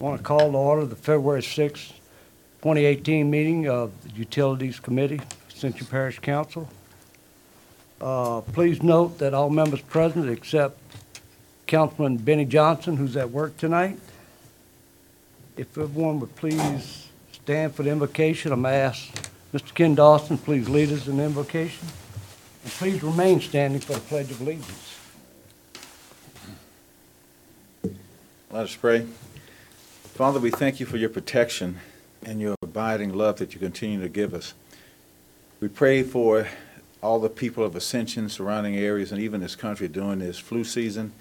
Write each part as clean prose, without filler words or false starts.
I want to call to order the February 6, 2018 meeting of the Utilities Committee, Ascension Parish Council. Please note that all members present except Councilman Benny Johnson, who's at work tonight. If everyone would please stand for the invocation, I'm going to ask Mr. Ken Dawson, please lead us in the invocation. And please remain standing for the Pledge of Allegiance. Let us pray. Father, we thank you for your protection and your abiding love that you continue to give us. We pray for all the people of Ascension, surrounding areas, and even this country during this flu season,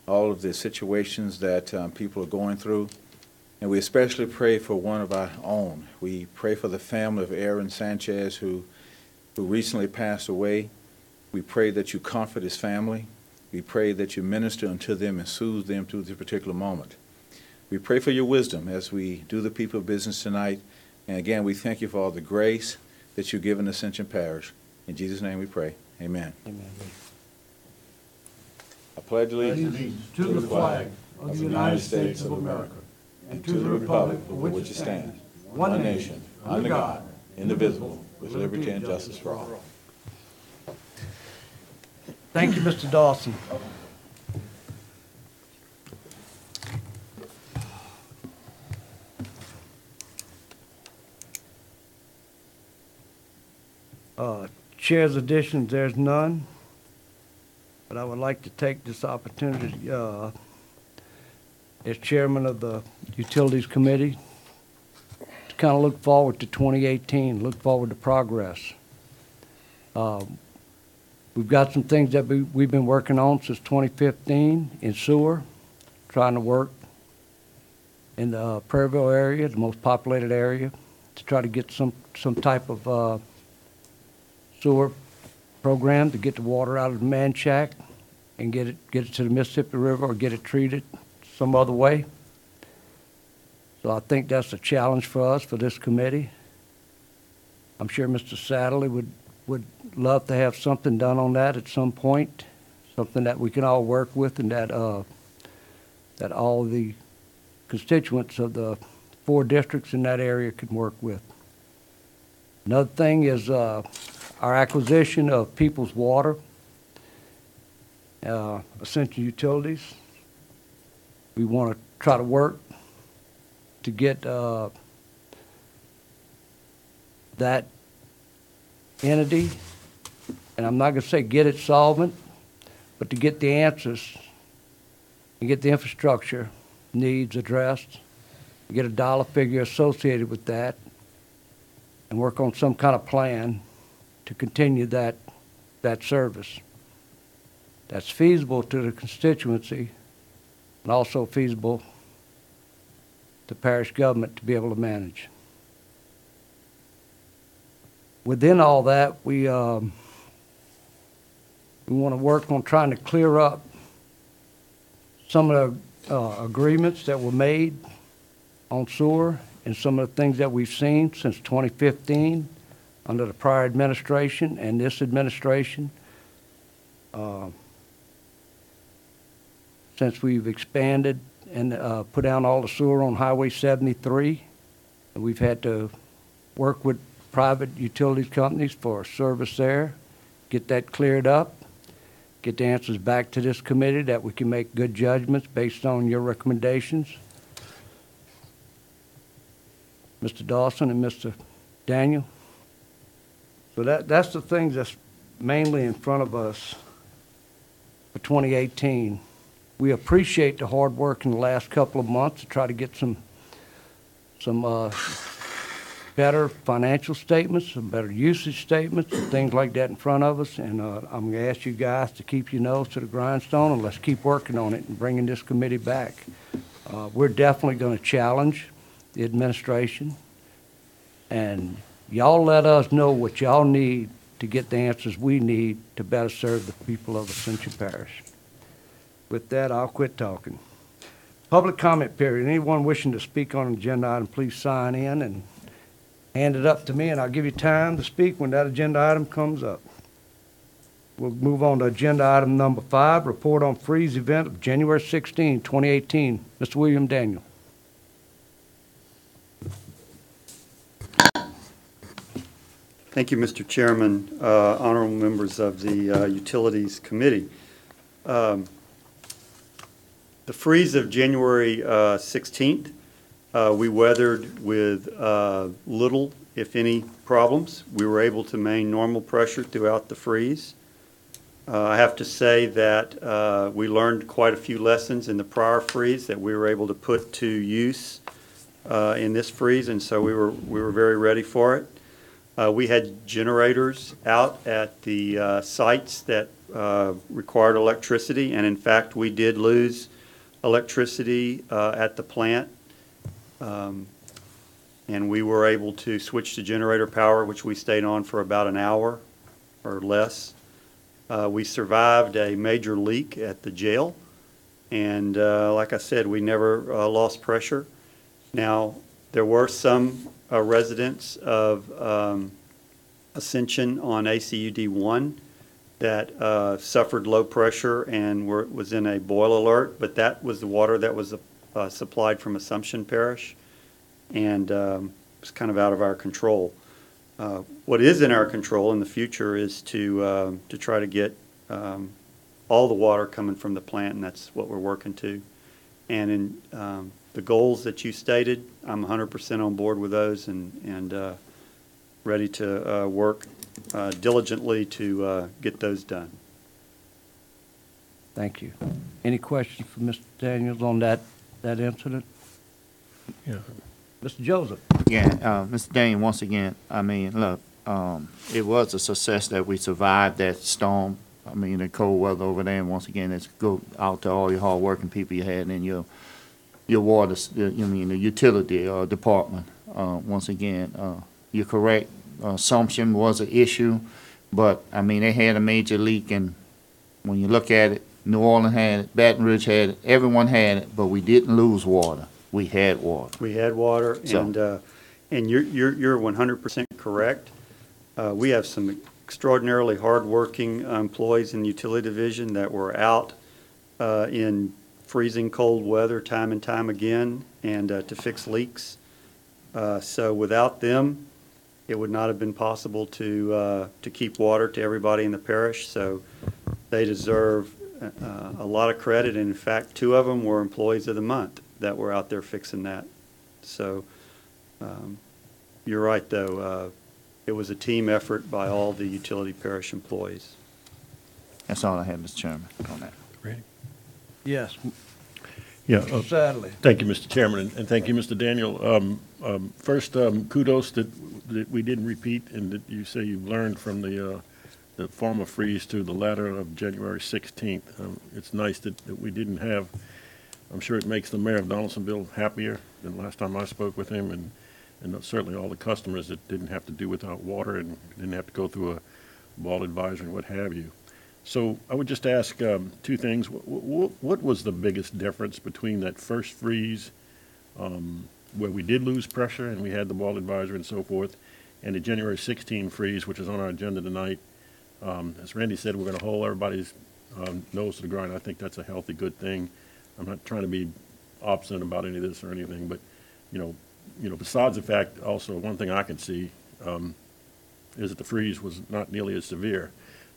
all of the situations that people are going through. And we especially pray for one of our own. We pray for the family of Aaron Sanchez, who recently passed away. We pray that you comfort his family. We pray that you minister unto them and soothe them through this particular moment. We pray for your wisdom as we do the people business tonight. And again, we thank you for all the grace that you've given Ascension Parish. In Jesus' name we pray. Amen. Amen. I pledge allegiance to the flag of the United States of America and to the republic for which it stands, one nation, under God, indivisible, with liberty and justice for all. Thank you, Mr. Dawson. Chair's additions, there's none. But I would like to take this opportunity as chairman of the Utilities Committee to kind of look forward to 2018, look forward to progress. We've got some things that we've been working on since 2015 in sewer, trying to work in the Prairieville area, the most populated area, to try to get some type of sewer program to get the water out of the Manchac and get it to the Mississippi River or get it treated some other way. So I think that's a challenge for us, for this committee. I'm sure Mr. Satterley would love to have something done on that at some point, something that we can all work with and that all the constituents of the 4 districts in that area can work with. Another thing is our acquisition of People's Water, Ascension Utilities. We want to try to work to get that entity, and I'm not going to say get it solvent, but to get the answers and get the infrastructure needs addressed, get a dollar figure associated with that, and work on some kind of plan to continue that service that's feasible to the constituency and also feasible to parish government to be able to manage. Within all that, we want to work on trying to clear up some of the agreements that were made on sewer and some of the things that we've seen since 2015 under the prior administration and this administration. Since we've expanded and put down all the sewer on Highway 73, and we've had to work with private utilities companies for service there, get that cleared up, get the answers back to this committee that we can make good judgments based on your recommendations. Mr. Dawson and Mr. Daniel. So that's the things that's mainly in front of us for 2018. We appreciate the hard work in the last couple of months to try to get some better financial statements, some better usage statements, and things like that in front of us. And I'm going to ask you guys to keep your nose to the grindstone and let's keep working on it and bringing this committee back. We're definitely going to challenge the administration, and y'all let us know what y'all need to get the answers we need to better serve the people of Ascension Parish. With that, I'll quit talking. Public comment period. Anyone wishing to speak on an agenda item, please sign in and hand it up to me, and I'll give you time to speak when that agenda item comes up. We'll move on to agenda item number 5, report on Freeze event of January 16, 2018. Mr. William Daniel. Thank you, Mr. Chairman, honorable members of the Utilities Committee. The freeze of January 16th, we weathered with little, if any, problems. We were able to maintain normal pressure throughout the freeze. I have to say that we learned quite a few lessons in the prior freeze that we were able to put to use in this freeze, and so we were very ready for it. We had generators out at the sites that required electricity, and in fact, we did lose electricity at the plant. And we were able to switch to generator power, which we stayed on for about an hour or less. We survived a major leak at the jail, and like I said, we never lost pressure. Now, there were some residents of Ascension on ACUD 1 that suffered low pressure and was in a boil alert, but that was the water that was supplied from Assumption Parish, and was kind of out of our control. What is in our control in the future is to try to get all the water coming from the plant, and that's what we're working to. And in the goals that you stated, I'm 100% on board with those, and ready to work diligently to get those done. Thank you. Any questions for Mr. Daniels on that incident? Yeah. Mr. Joseph? Yeah, Mr. Daniel, once again, I mean, look, it was a success that we survived that storm. I mean, the cold weather over there, and once again, it's go out to all your hard-working people you had in your water, the utility department. Once again, you're correct. Assumption was an issue, but, I mean, they had a major leak, and when you look at it, New Orleans had it, Baton Rouge had it, everyone had it, but we didn't lose water. We had water. We had water, So- and you're 100% correct. We have some extraordinarily hardworking employees in the utility division that were out in freezing cold weather time and time again, and to fix leaks. So without them, it would not have been possible to keep water to everybody in the parish. So they deserve a lot of credit. And in fact, 2 of them were employees of the month that were out there fixing that. So you're right, though. It was a team effort by all the utility parish employees. That's all I have, Mr. Chairman, on that. Ready? Yes. Yeah. Mr. Sadly. Thank you, Mr. Chairman, and thank you, Mr. Daniel. First, kudos that we didn't repeat, and that you say you've learned from the former freeze to the latter of January 16th. It's nice that we didn't have. I'm sure it makes the mayor of Donaldsonville happier than last time I spoke with him, and certainly all the customers that didn't have to do without water and didn't have to go through a ball advisor and what have you. So I would just ask 2 things. What was the biggest difference between that first freeze, where we did lose pressure and we had the ball advisor and so forth, and the January 16 freeze, which is on our agenda tonight? As Randy said, we're going to hold everybody's nose to the grind. I think that's a healthy, good thing. I'm not trying to be obstinate about any of this or anything, but besides the fact, also one thing I can see is that the freeze was not nearly as severe.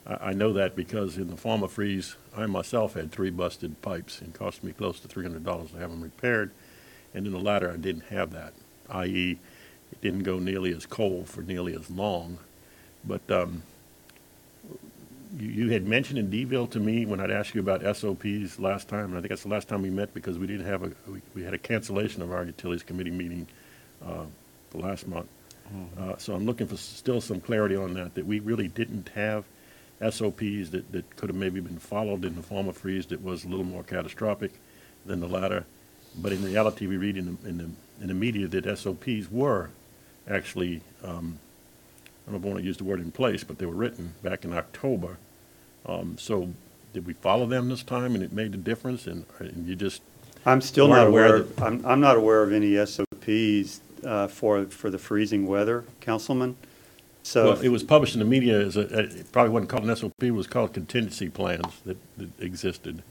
I know that because in the former freeze, I myself had 3 busted pipes, and it cost me close to $300 to have them repaired. And in the latter, I didn't have that, i.e., it didn't go nearly as cold for nearly as long. But you had mentioned in Deville to me when I'd asked you about SOPs last time, and I think that's the last time we met because we didn't have we had a cancellation of our Utilities Committee meeting the last month. So I'm looking for still some clarity on that we really didn't have SOPs that could have maybe been followed in the former freeze that was a little more catastrophic than the latter. But in reality, we read in the media that SOPs were actually, I don't know if I want to use the word in place, but they were written back in October. So did we follow them this time and it made a difference? And you just I'm still weren't not aware. that- I'm not aware of any SOPs for the freezing weather, Councilman. So well, it was published in the media as it probably wasn't called an SOP, it was called contingency plans that existed.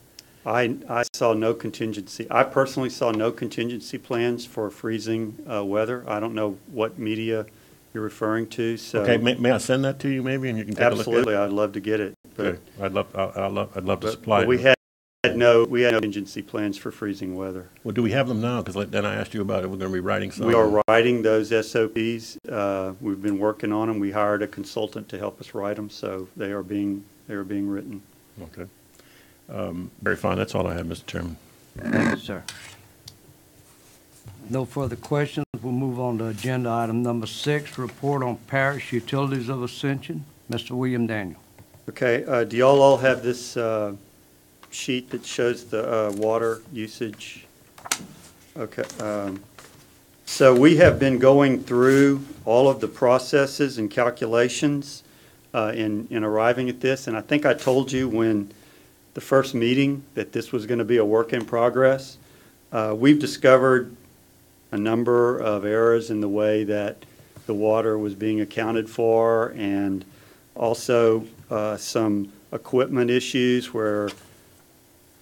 I saw no contingency. I personally saw no contingency plans for freezing weather. I don't know what media you're referring to, so. Okay, may I send that to you maybe, and you can take a look at it? Absolutely, I'd love to get it, but. Okay, I'd love to But supply we it. had no contingency plans for freezing weather. Well, do we have them now? Because then I asked you about it, we're going to be writing some. We are writing those SOPs. We've been working on them. We hired a consultant to help us write them, so they are being written. Okay. Very fine, that's all I have, Mr. Chairman. Thank you, sir. No further questions. We'll move on to agenda item number 6, report on parish utilities of Ascension. Mr. William Daniel. Okay, do y'all all have this sheet that shows the water usage? Okay. So we have been going through all of the processes and calculations in arriving at this, and I think I told you when the first meeting that this was going to be a work in progress. We've discovered a number of errors in the way that the water was being accounted for, and also some equipment issues where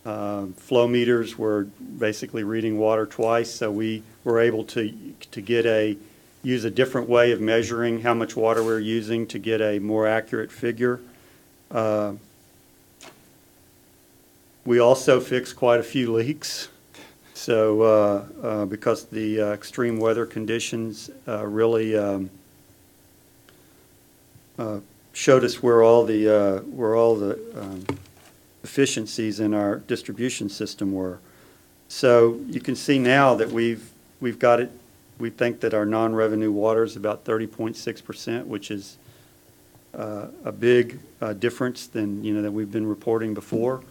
flow meters were basically reading water twice. So we were able to use a different way of measuring how much water we're using to get a more accurate figure. We also fixed quite a few leaks. So because the extreme weather conditions really showed us where all the efficiencies in our distribution system were. So you can see now that we've got it. We think that our non-revenue water is about 30.6%, which is a big difference than that we've been reporting before.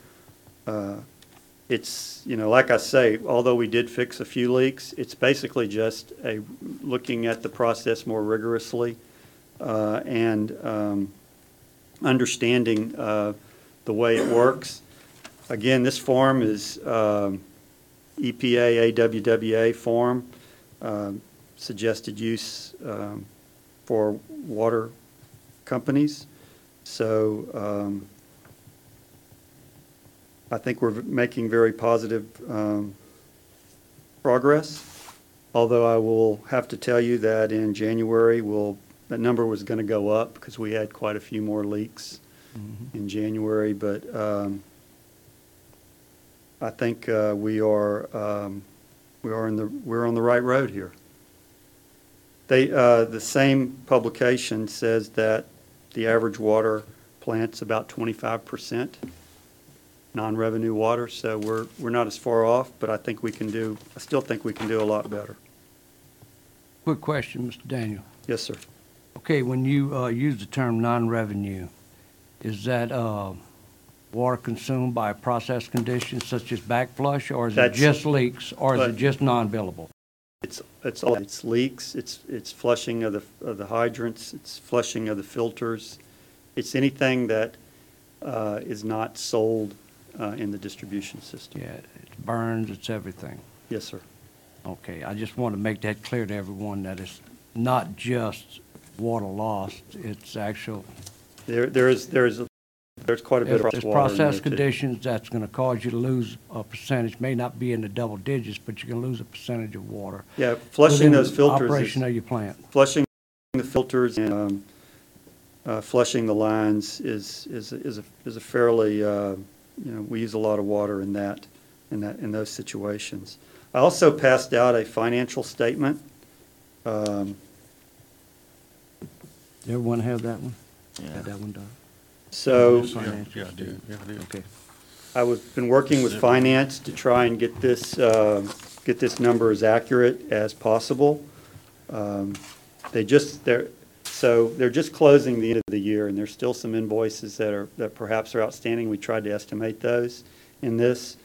It's, like I say, although we did fix a few leaks, it's basically just looking at the process more rigorously and understanding the way it works. Again, this form is EPA AWWA form, suggested use for water companies. So I think we're making very positive progress, although I will have to tell you that in January that number was going to go up because we had quite a few more leaks in January, but I think we're on the right road here. The same publication says that the average water plant's about 25% non-revenue water, so we're not as far off, but I still think we can do a lot better. Quick question, Mr. Daniel. Yes, sir. Okay, when you use the term non-revenue, is that water consumed by process conditions such as backflush, or is it just leaks, or is it just non-billable? It's leaks, it's flushing of the hydrants, it's flushing of the filters. It's anything that is not sold in the distribution system. Yeah, it's burns, it's everything. Yes, sir. Okay, I just want to make that clear to everyone that it's not just water lost, it's actual. There's quite a bit of It's water in process there, too. conditions that's going to cause you to lose a percentage, may not be in the double digits, but you can lose a percentage of water. Yeah, flushing within those filters. Operation of your plant. Flushing the filters and flushing the lines is a fairly we use a lot of water in those situations. I also passed out a financial statement. Everyone have that one? Yeah. Had that one done? So Yeah, I do. Okay. I've been working with finance to try and get this number as accurate as possible. They're just closing the end of the year, and there's still some invoices that perhaps are outstanding. We tried to estimate those in this.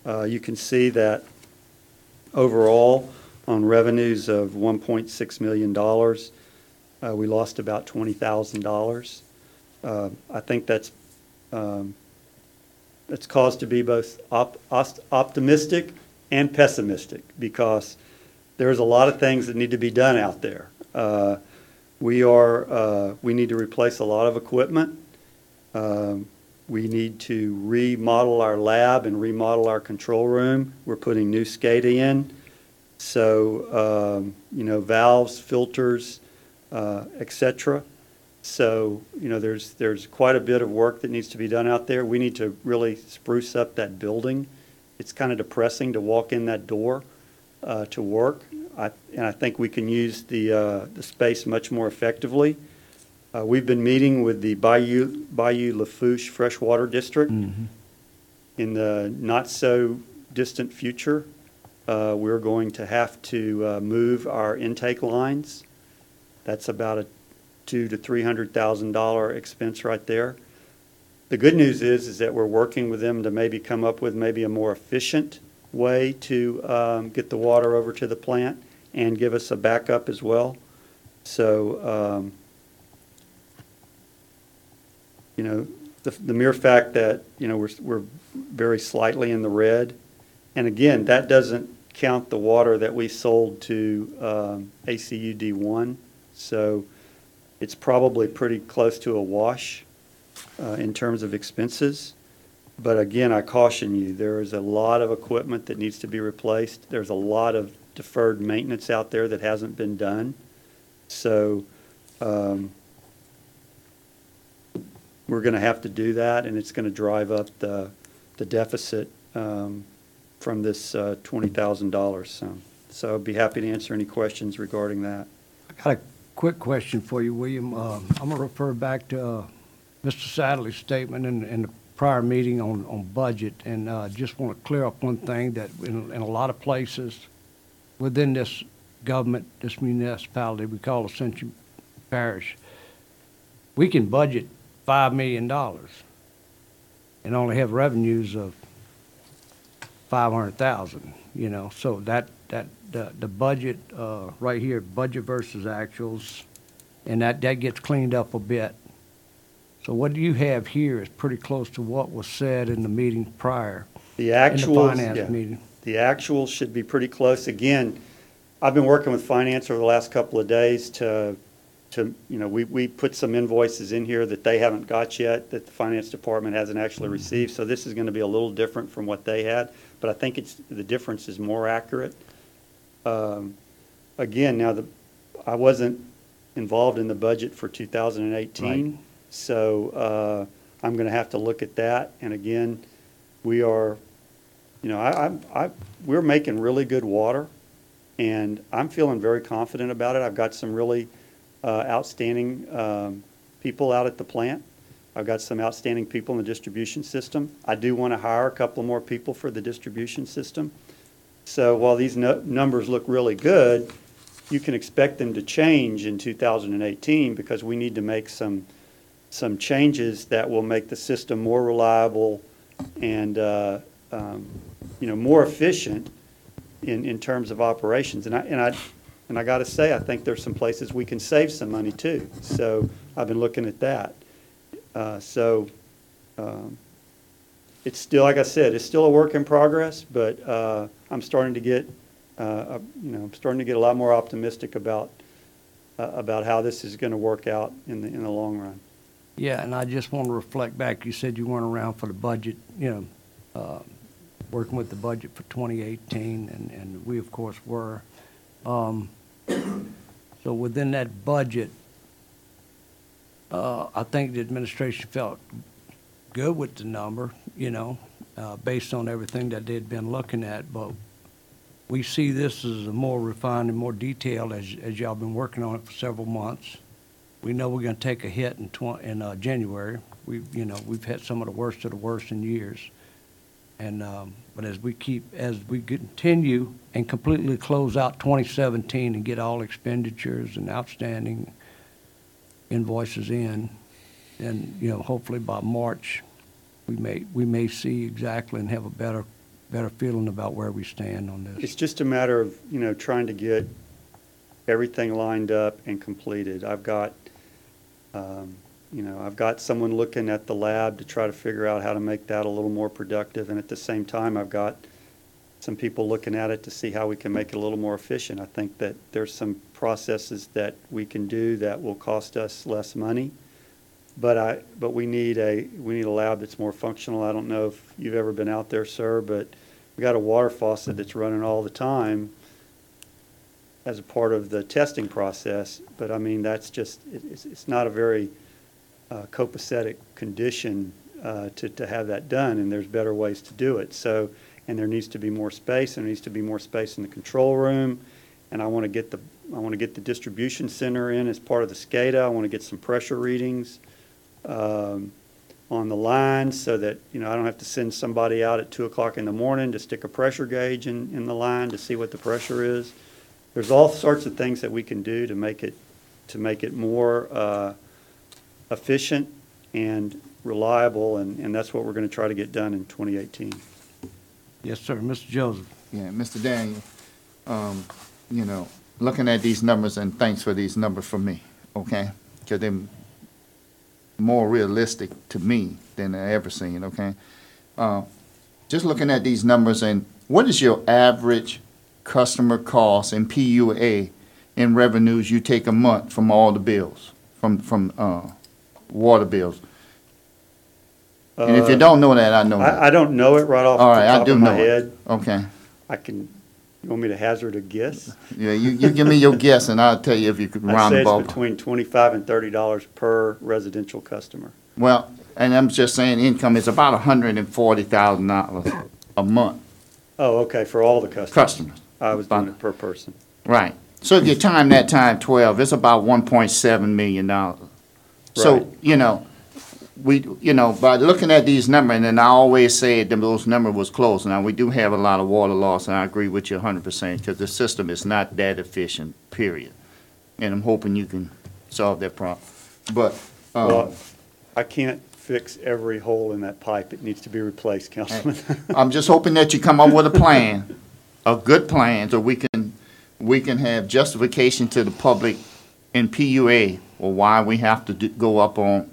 You can see that overall, on revenues of $1.6 million, we lost about $20,000. I think that's caused to be both optimistic and pessimistic, because there's a lot of things that need to be done out there. We need to replace a lot of equipment. We need to remodel our lab and remodel our control room. We're putting new SCADA in. So, valves, filters, et cetera. So, there's quite a bit of work that needs to be done out there. We need to really spruce up that building. It's kind of depressing to walk in that door to work. And I think we can use the space much more effectively. We've been meeting with the Bayou Lafourche Freshwater District. In the not-so-distant future, we're going to have to move our intake lines. That's about a $200,000 to $300,000 expense right there. The good news is that we're working with them to maybe come up with maybe a more efficient way to get the water over to the plant and give us a backup as well. So, the mere fact that, we're very slightly in the red, and again, that doesn't count the water that we sold to ACUD1, so it's probably pretty close to a wash in terms of expenses. But again, I caution you, there is a lot of equipment that needs to be replaced. There's a lot of deferred maintenance out there that hasn't been done. So we're going to have to do that, and it's going to drive up the deficit from this $20,000. So I'd be happy to answer any questions regarding that. I got a quick question for you, William. I'm going to refer back to Mr. Sadler's statement in the prior meeting on budget, and just want to clear up one thing, that in a lot of places within this government, this municipality we call Ascension Parish, we can budget $5 million and only have revenues of $500,000, so that the budget right here, budget versus actuals, and that gets cleaned up a bit. So what you have here is pretty close to what was said in the meeting prior, The in the actuals, finance yeah, meeting. the actuals should be pretty close. Again, I've been working with finance over the last couple of days to we put some invoices in here that they haven't got yet, that the finance department hasn't actually received. So this is going to be a little different from what they had, but I think the difference is more accurate. Again, now I wasn't involved in the budget for 2018. Right. So I'm going to have to look at that. And again, we are, we're making really good water, and I'm feeling very confident about it. I've got some really outstanding people out at the plant. I've got some outstanding people in the distribution system. I do want to hire a couple more people for the distribution system. So while these numbers look really good, you can expect them to change in 2018, because we need to make some changes that will make the system more reliable and more efficient in terms of operations. And I got to say, I think there's some places we can save some money too. So I've been looking at that. It's still, like I said, it's still a work in progress, but I'm starting to get a lot more optimistic about how this is going to work out in the long run. Yeah, and I just want to reflect back. You said you weren't around for the budget, working with the budget for 2018, and we, of course, were. So within that budget, I think the administration felt good with the number, based on everything that they'd been looking at. But we see this as a more refined and more detailed as y'all been working on it for several months. We know we're going to take a hit in January. We've had some of the worst in years. And but as we continue and completely close out 2017 and get all expenditures and outstanding invoices in, and hopefully by March we may see exactly and have a better feeling about where we stand on this. It's just a matter of trying to get everything lined up and completed. I've got someone looking at the lab to try to figure out how to make that a little more productive, and at the same time, I've got some people looking at it to see how we can make it a little more efficient. I think that there's some processes that we can do that will cost us less money, but we need a lab that's more functional. I don't know if you've ever been out there, sir, but we got a water faucet that's running all the time. as a part of the testing process, but I mean, that's just, it's not a very copacetic condition to have that done, and there's better ways to do it. So, and there needs to be more space, and there needs to be more space in the control room, and I want to get the distribution center in as part of the SCADA. I want to get some pressure readings on the line so that, you know, I don't have to send somebody out at 2 o'clock in the morning to stick a pressure gauge in the line to see what the pressure is. There's all sorts of things that we can do to make it more efficient and reliable, and that's what we're going to try to get done in 2018. Yes, sir. Mr. Joseph. Yeah, Mr. Daniel, you know, looking at these numbers, and thanks for these numbers for me, okay? Because they're more realistic to me than I ever seen, okay? Just looking at these numbers, and what is your average customer cost in PUA in revenues you take a month from all the bills, from water bills? And if you don't know that, I know that. I don't know it right off All the right, I top do of my know it. head. Okay. You want me to hazard a guess? Yeah, you give me your guess, and I'll tell you if you could I'd round say the it's ball. between $25 and $30 per residential customer. Well, and I'm just saying income is about $140,000 a month, Oh, okay, for all the customers. customers. I was doing it per person. Right. So if you time that time 12, it's about $1.7 million. So, Right. you know, by looking at these numbers, and I always say that those numbers was close. Now, we do have a lot of water loss, and I agree with you 100%, because the system is not that efficient, period. And I'm hoping you can solve that problem. But, Well, I can't fix every hole in that pipe. It needs to be replaced, Councilman. I'm just hoping that you come up with a plan, a good plan, so we can have justification to the public in PUA or why we have to go up on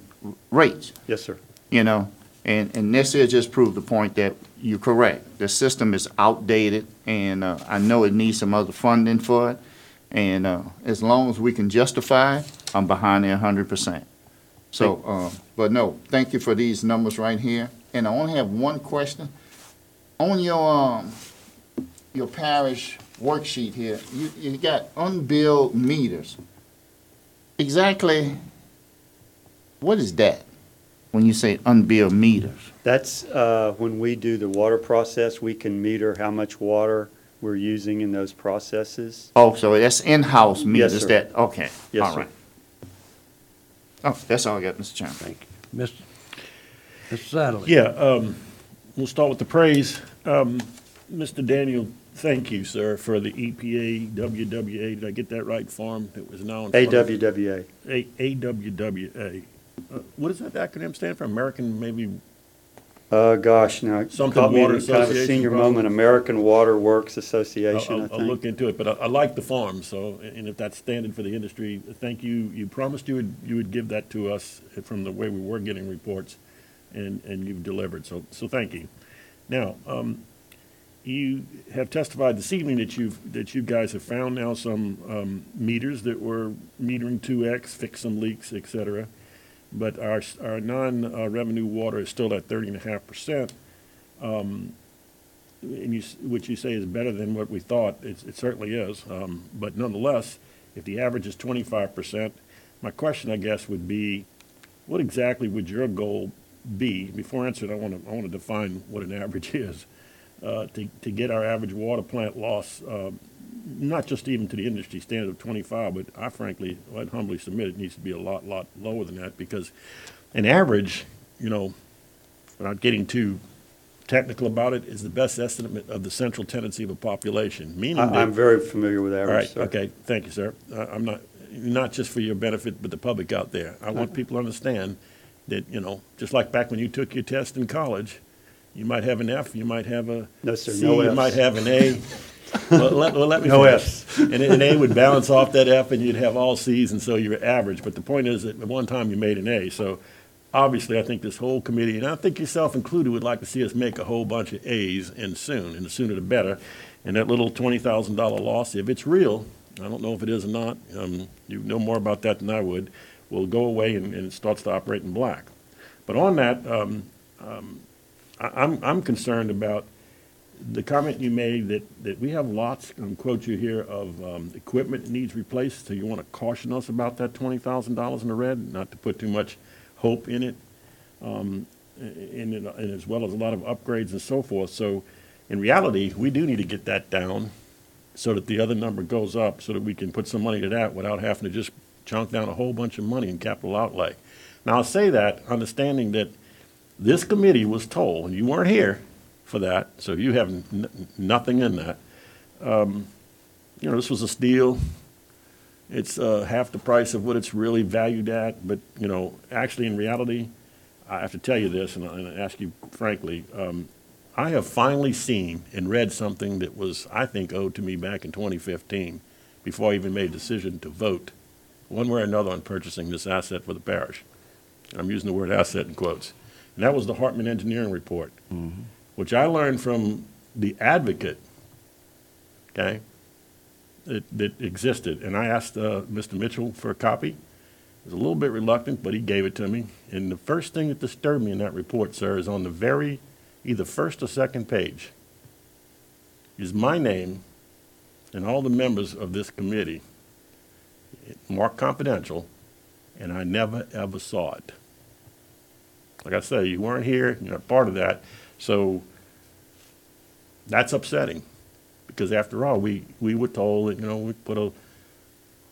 rates, Yes, sir. you know? And this here just proved the point that you're correct. The system is outdated, and I know it needs some other funding for it. And as long as we can justify it, I'm behind there 100%. So, but no, thank you for these numbers right here. And I only have one question. On your parish worksheet here, you got unbilled meters. Exactly, what is that when you say unbilled meters? That's when we do the water process, we can meter how much water we're using in those processes. Oh, so that's in-house meters, sir. that, okay. Yes, All sir. right. Oh, that's all I got, Mr. Chairman. Thank you. Mr. Satterley. Yeah, we'll start with the praise. Mr. Daniel, thank you, sir, for the EPA WWA, did I get that right, farm that was now in front of- AWWA. AWWA. What does that acronym stand for? American, maybe, Gosh, now, it Something caught me in Water kind of a Association, senior probably? moment, American Water Works Association, I I'll look think. into it, but I like the farm, so, and if that's standard for the industry, thank you. You promised you would give that to us from the way we were getting reports, and you've delivered, so thank you. Now, you have testified this evening that you guys have found now some meters that were metering 2X, fixed some leaks, et cetera. But our non-revenue water is still at 30.5%, which you say is better than what we thought. It certainly is. But nonetheless, if the average is 25%, my question, I guess, would be, what exactly would your goal be? Before answering, I want to define what an average is. To get our average water plant loss, not just even to the industry standard of 25, but I'd humbly submit it needs to be a lot lower than that, because an average, without getting too technical about it, is the best estimate of the central tendency of a population, meaning that. I'm very familiar with All average, right, sir. okay, thank you, sir. I'm not just for your benefit, but the public out there. I want people to understand that, just like back when you took your test in college, you might have an F, you might have a No, sir, C, no you Fs. might have an A. Well, let me No finish. Fs. And an A would balance off that F, and you'd have all Cs, and so you're average. But the point is that at one time you made an A. So obviously, I think this whole committee, and I think yourself included, would like to see us make a whole bunch of A's, and soon, and the sooner the better. And that little $20,000 loss, if it's real, I don't know if it is or not, you know more about that than I would, will go away and it starts to operate in black. But on that, I'm concerned about the comment you made that we have lots, and quote you here, of equipment that needs replaced, so you want to caution us about that $20,000 in the red, not to put too much hope in it, and as well as a lot of upgrades and so forth. So in reality, we do need to get that down so that the other number goes up, so that we can put some money to that without having to just chunk down a whole bunch of money in capital outlay. Now, I'll say that, understanding that this committee was told, and you weren't here for that, so you have nothing in that. This was a steal. It's half the price of what it's really valued at, but, actually in reality, I have to tell you this, and I ask you frankly, I have finally seen and read something that was, I think, owed to me back in 2015, before I even made a decision to vote, one way or another, on purchasing this asset for the parish. And I'm using the word asset in quotes. And that was the Hartman Engineering Report, which I learned from the Advocate, okay, that existed. And I asked Mr. Mitchell for a copy. I was a little bit reluctant, but he gave it to me. And the first thing that disturbed me in that report, sir, is on the very, either first or second page, is my name and all the members of this committee, marked confidential, and I never, ever saw it. Like I say, you weren't here, you're not part of that, so that's upsetting. Because after all, we were told that, we put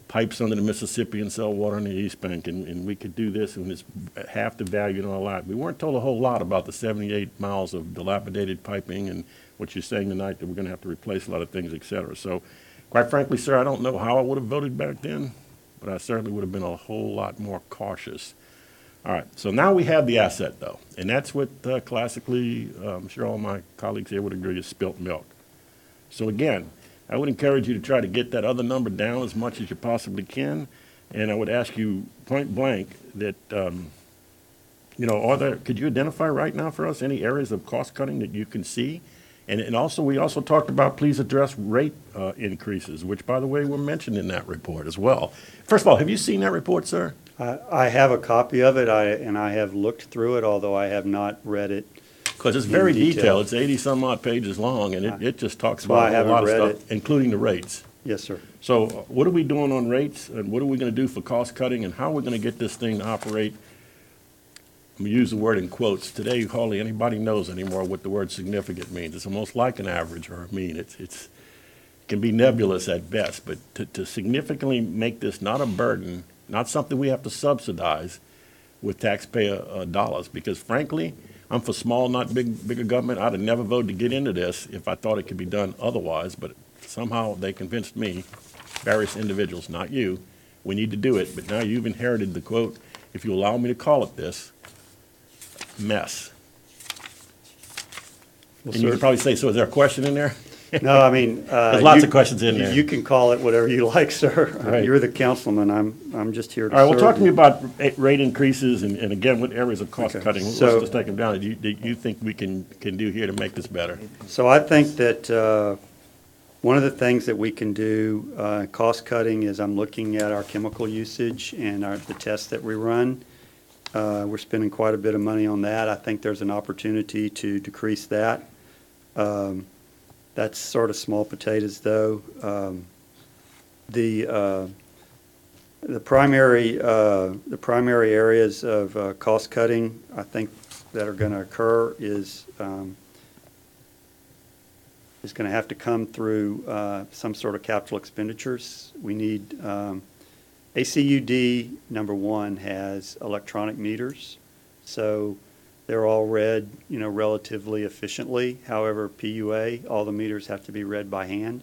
pipes under the Mississippi and sell water in the East Bank, and we could do this, and it's half the value and all that. We weren't told a whole lot about the 78 miles of dilapidated piping and what you're saying tonight, that we're going to have to replace a lot of things, et cetera. So, quite frankly, sir, I don't know how I would have voted back then, but I certainly would have been a whole lot more cautious. All right, so now we have the asset, though, and that's what classically, I'm sure all my colleagues here would agree, is spilt milk. So again, I would encourage you to try to get that other number down as much as you possibly can, and I would ask you point blank that, could you identify right now for us any areas of cost cutting that you can see? And also, we also talked about, please address rate increases, which, by the way, were mentioned in that report as well. First of all, have you seen that report, sir? I have a copy of it, and I have looked through it, although I have not read it. Because it's very detailed. It's 80-some-odd pages long, and it just talks why I about a lot of haven't stuff, including the rates. Yes, sir. So what are we doing on rates, and what are we going to do for cost cutting, and how are we going to get this thing to operate? I'm going to use the word in quotes. Today, hardly anybody knows anymore what the word significant means. It's almost like an average or a mean. It can be nebulous at best, but to significantly make this not a burden, not something we have to subsidize with taxpayer dollars, because frankly, I'm for small, not bigger government. I'd have never voted to get into this if I thought it could be done otherwise, but somehow they convinced me, various individuals, not you, we need to do it. But now you've inherited the quote, if you allow me to call it this, mess. Well, And you sir, could probably say, so is there a question in there? no, I mean. There's lots of questions in there. You can call it whatever you like, sir. Right. You're the councilman. I'm just here to All right, well, serve talk to me you. about rate increases and again, what areas of cost Okay, cutting, let's so- just take them down, that you think we can do here to make this better? So I think that one of the things that we can do, cost cutting, is I'm looking at our chemical usage and the tests that we run. We're spending quite a bit of money on that. I think there's an opportunity to decrease that. That's sort of small potatoes, though. The primary areas of cost cutting, I think, that are going to occur is going to have to come through some sort of capital expenditures. We need ACUD, number one, has electronic meters, so they're all read, relatively efficiently. However, PUA, all the meters have to be read by hand.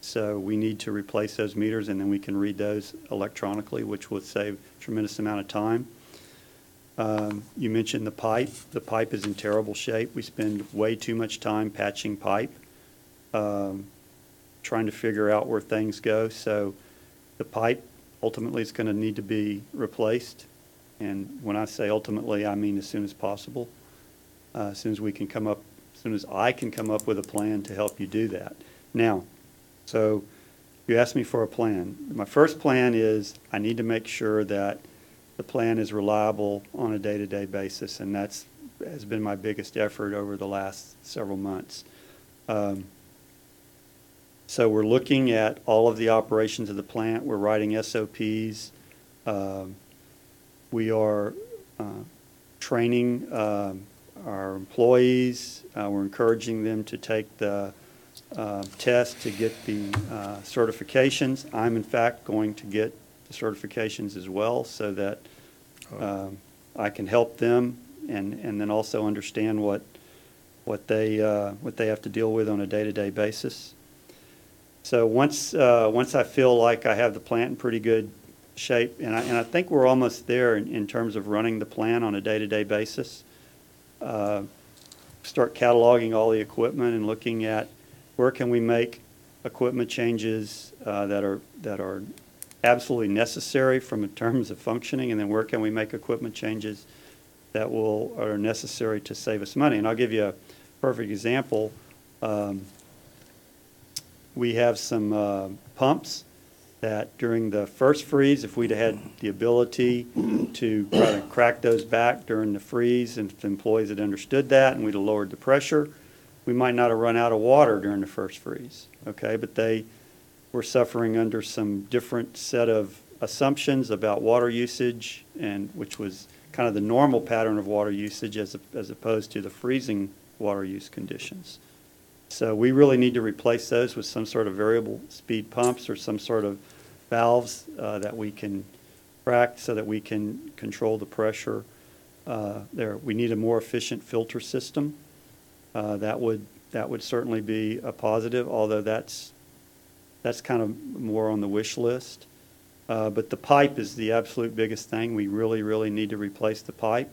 So we need to replace those meters, and then we can read those electronically, which would save a tremendous amount of time. You mentioned the pipe. The pipe is in terrible shape. We spend way too much time patching pipe, trying to figure out where things go. So the pipe ultimately is going to need to be replaced. And when I say ultimately, I mean as soon as possible, as soon as I can come up with a plan to help you do that. Now, so you asked me for a plan. My first plan is I need to make sure that the plan is reliable on a day-to-day basis, and has been my biggest effort over the last several months. So we're looking at all of the operations of the plant. We're writing SOPs. We are training our employees. We're encouraging them to take the test to get the certifications. I'm, in fact, going to get the certifications as well so that I can help them and then also understand what they have to deal with on a day-to-day basis. So once I feel like I have the plant in pretty good shape, and I think we're almost there in terms of running the plant on a day-to-day basis, start cataloging all the equipment and looking at where can we make equipment changes that are absolutely necessary from in terms of functioning, and then where can we make equipment changes that are necessary to save us money. And I'll give you a perfect example. We have some pumps that during the first freeze, if we'd had the ability to try to crack those back during the freeze, and if the employees had understood that and we'd have lowered the pressure, we might not have run out of water during the first freeze, okay? But they were suffering under some different set of assumptions about water usage, and which was kind of the normal pattern of water usage as opposed to the freezing water use conditions. So we really need to replace those with some sort of variable speed pumps or some sort of valves that we can crack so that we can control the pressure there. We need a more efficient filter system. That would certainly be a positive, although that's kind of more on the wish list. But the pipe is the absolute biggest thing. We really, really need to replace the pipe.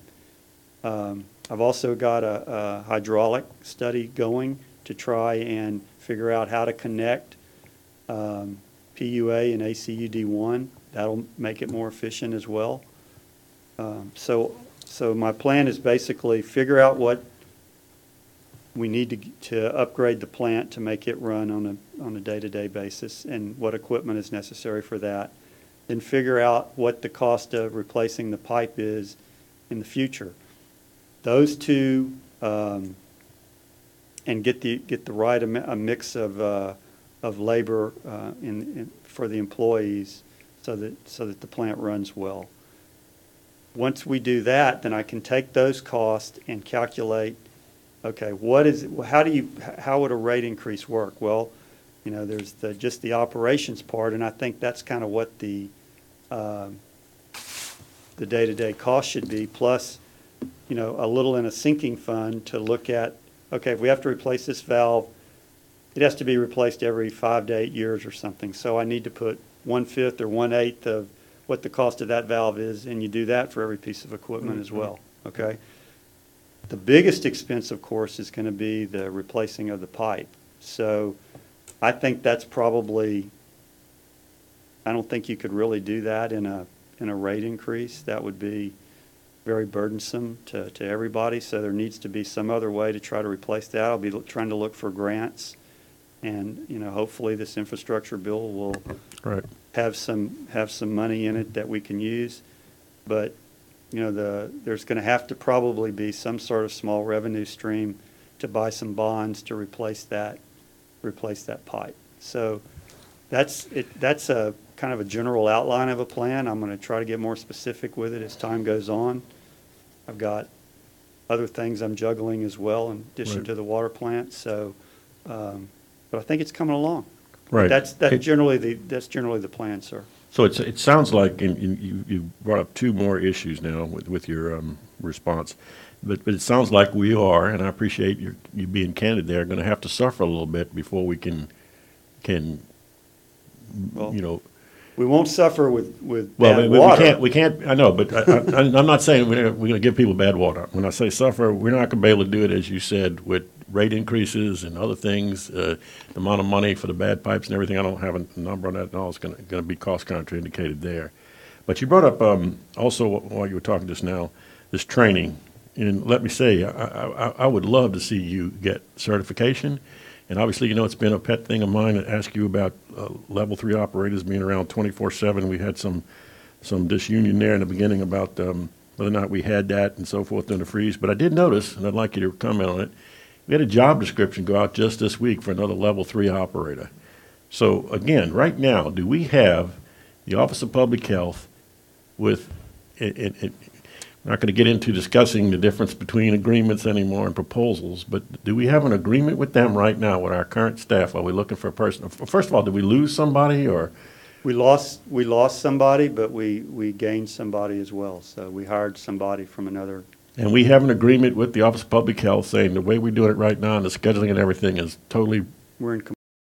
I've also got a hydraulic study going to try and figure out how to connect PUA and ACUD1. That'll make it more efficient as well. So my plan is basically figure out what we need to upgrade the plant to make it run on a day-to-day basis and what equipment is necessary for that. Then figure out what the cost of replacing the pipe is in the future. Those two, and get the right a mix of labor for the employees so that the plant runs well. Once we do that, then I can take those costs and calculate, okay, how would a rate increase work? Well, you know, there's just the operations part, and I think that's kind of what the day-to-day cost should be, plus, you know, a little in a sinking fund to look at, okay, if we have to replace this valve, it has to be replaced every 5 to 8 years or something. So I need to put 1/5 or 1/8 of what the cost of that valve is, and you do that for every piece of equipment as well, okay? The biggest expense, of course, is going to be the replacing of the pipe. So I think that's probably, I don't think you could really do that in a rate increase. That would be very burdensome to everybody, so there needs to be some other way to try to replace that. I'll be trying to look for grants, and, you know, hopefully this infrastructure bill will have some money in it that we can use. But, you know, there's going to have to probably be some sort of small revenue stream to buy some bonds to replace that pipe. So that's a kind of a general outline of a plan. I'm going to try to get more specific with it as time goes on. I've got other things I'm juggling as well in addition to the water plant. So, but I think it's coming along. Right. That's generally the plan, sir. So it sounds like, and you brought up two more issues now with your response, but it sounds like we are, and I appreciate you being candid there, going to have to suffer a little bit before we can Well, you know. We won't suffer with bad water. We can't. I know, but I'm not saying we're going to give people bad water. When I say suffer, we're not going to be able to do it, as you said, with rate increases and other things. The amount of money for the bad pipes and everything, I don't have a number on that at all. It's going to be cost contraindicated there. But you brought up also, while you were talking just now, this training. And let me say, I would love to see you get certification. And obviously, you know, it's been a pet thing of mine to ask you about level 3 operators being around 24/7. We had some disunion there in the beginning about whether or not we had that and so forth during the freeze. But I did notice, and I'd like you to comment on it, We had a job description go out just this week for another level 3 operator. So again, right now, do we have the Office of Public Health with, we're not going to get into discussing the difference between agreements anymore and proposals, but do we have an agreement with them right now with our current staff? Are we looking for a person? First of all, did we lose somebody or? We lost somebody, but we gained somebody as well. So we hired somebody from another. And we have an agreement with the Office of Public Health saying the way we're doing it right now and the scheduling and everything is totally, We're in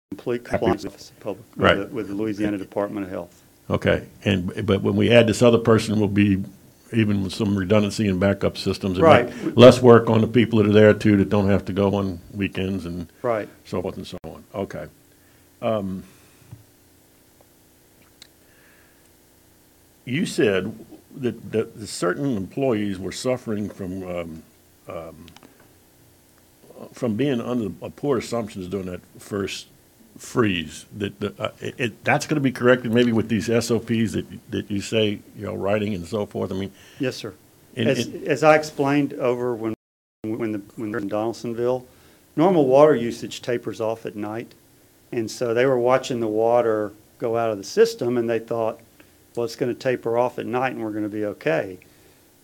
complete compliance with Right. with the Louisiana Department of Health. okay. But when we add this other person, will be, even with some redundancy and backup systems. and Right. make less work on the people that are there too, that don't have to go on weekends and Right. so forth and so on. Okay. You said that certain employees were suffering from being under poor assumptions during that first freeze. That's going to be corrected maybe with these SOPs that you say, writing and so forth. I mean, Yes, sir. And- As I explained over when we're in Donaldsonville, normal water usage tapers off at night. And so they were watching the water go out of the system and they thought, well, it's going to taper off at night and we're going to be okay.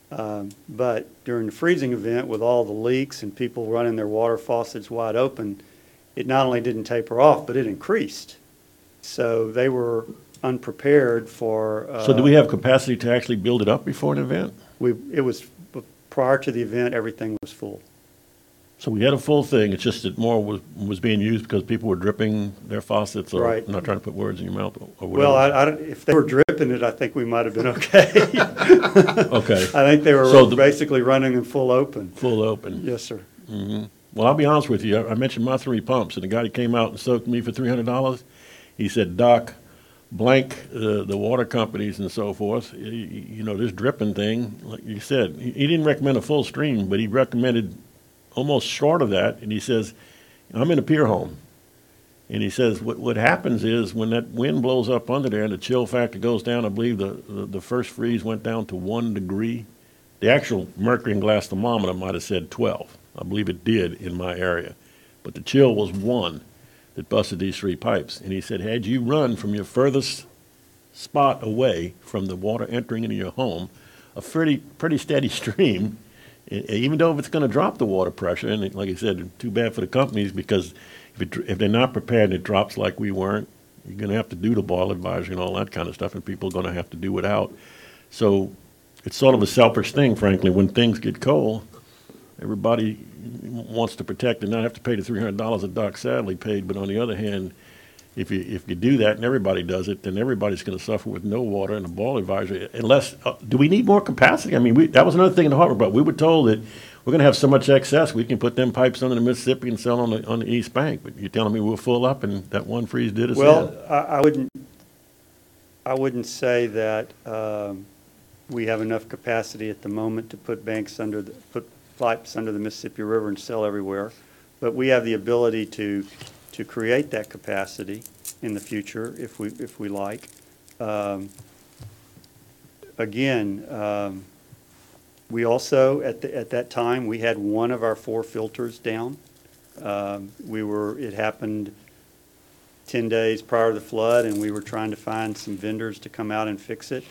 But during the freezing event with all the leaks and people running their water faucets wide open, it not only didn't taper off, but it increased. So they were unprepared for. so do we have capacity to actually build it up before an event? It was, prior to the event, everything was full. So we had a full thing, it's just that more was being used because people were dripping their faucets, or, Right. I'm not trying to put words in your mouth, or Well, whatever. if they were dripping it, I think we might have been okay. Okay, I think they So were the- basically running them full open. full open. Yes, sir. Well, I'll be honest with you, I mentioned my 3 pumps, and the guy that came out and soaked me for $300, he said, Doc, blank the water companies and so forth, this dripping thing, like you said, he didn't recommend a full stream, but he recommended almost short of that, and he says, I'm in a pier home. And he says, what happens is when that wind blows up under there and the chill factor goes down, I believe the first freeze went down to 1 degree. The actual mercury and glass thermometer might have said 12. I believe it did in my area. But the chill was 1 that busted these 3 pipes. And he said, had you run from your furthest spot away from the water entering into your home, a pretty steady stream, even though if it's going to drop the water pressure, and like I said, too bad for the companies, because if they're not prepared and it drops like we weren't, you're going to have to do the boil advisory and all that kind of stuff, and people are going to have to do without. So it's sort of a selfish thing, frankly. When things get cold, everybody wants to protect and not have to pay the $300 that Doc Sadly paid. But on the other hand, if you do that and everybody does it, then everybody's going to suffer with no water and a boil advisory. Unless, do we need more capacity? I mean, that was another thing in the harbor, but we were told that we're going to have so much excess, we can put them pipes under the Mississippi and sell on the East Bank. But you're telling me we're full up, and that one freeze did us in? Well, I wouldn't say that we have enough capacity at the moment to put put pipes under the Mississippi River and sell everywhere. But we have the ability to create that capacity in the future if we like. Again, we also at that time we had one of our 4 filters down. It happened 10 days prior to the flood, and we were trying to find some vendors to come out and fix it.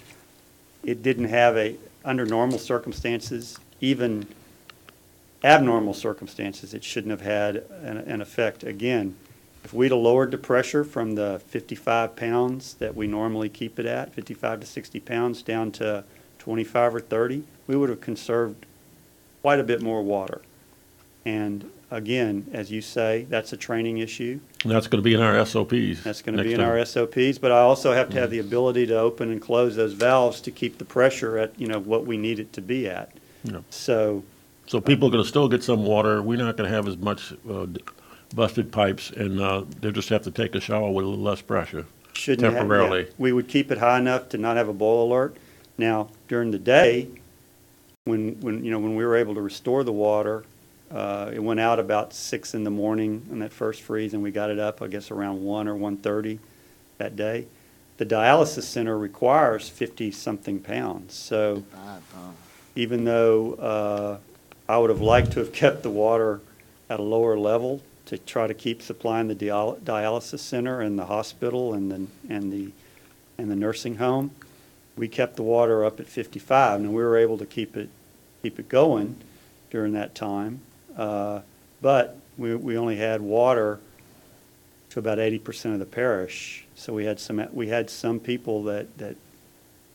It didn't have under normal circumstances, even abnormal circumstances, it shouldn't have had an effect. Again, if we'd have lowered the pressure from the 55 pounds that we normally keep it at, 55 to 60 pounds, down to 25 or 30, we would have conserved quite a bit more water. And again, as you say, that's a training issue. And that's going to be in our SOPs. That's going to be next in time. our SOPs, but I also have to have the ability to open and close those valves to keep the pressure at, what we need it to be at. Yeah. So, So people are going to still get some water. We're not going to have as much busted pipes, and they'll just have to take a shower with a little less pressure shouldn't have, temporarily. yeah. We would keep it high enough to not have a boil alert. Now, during the day, when we were able to restore the water, it went out about 6 in the morning on that first freeze, and we got it up, I guess, around 1 or 1:30 that day. The dialysis center requires 50-something pounds. So even though I would have liked to have kept the water at a lower level to try to keep supplying the dialysis center and the hospital and the nursing home. We kept the water up at 55, and we were able to keep it going during that time. But we only had water to about 80% of the parish. So we had some people that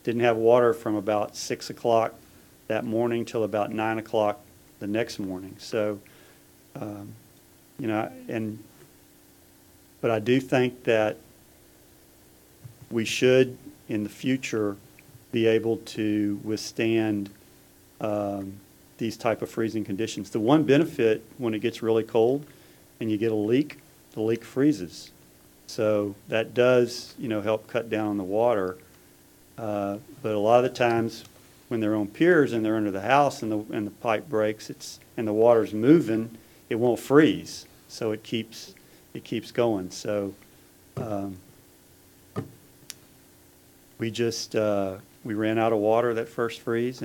didn't have water from about 6 o'clock that morning till about 9 o'clock the next morning. So, but I do think that we should, in the future, be able to withstand these type of freezing conditions. The one benefit when it gets really cold and you get a leak, the leak freezes. So that does, help cut down on the water. But a lot of the times when they're on piers and they're under the house and the pipe breaks, and the water's moving, it won't freeze. So it keeps going. So we ran out of water that first freeze,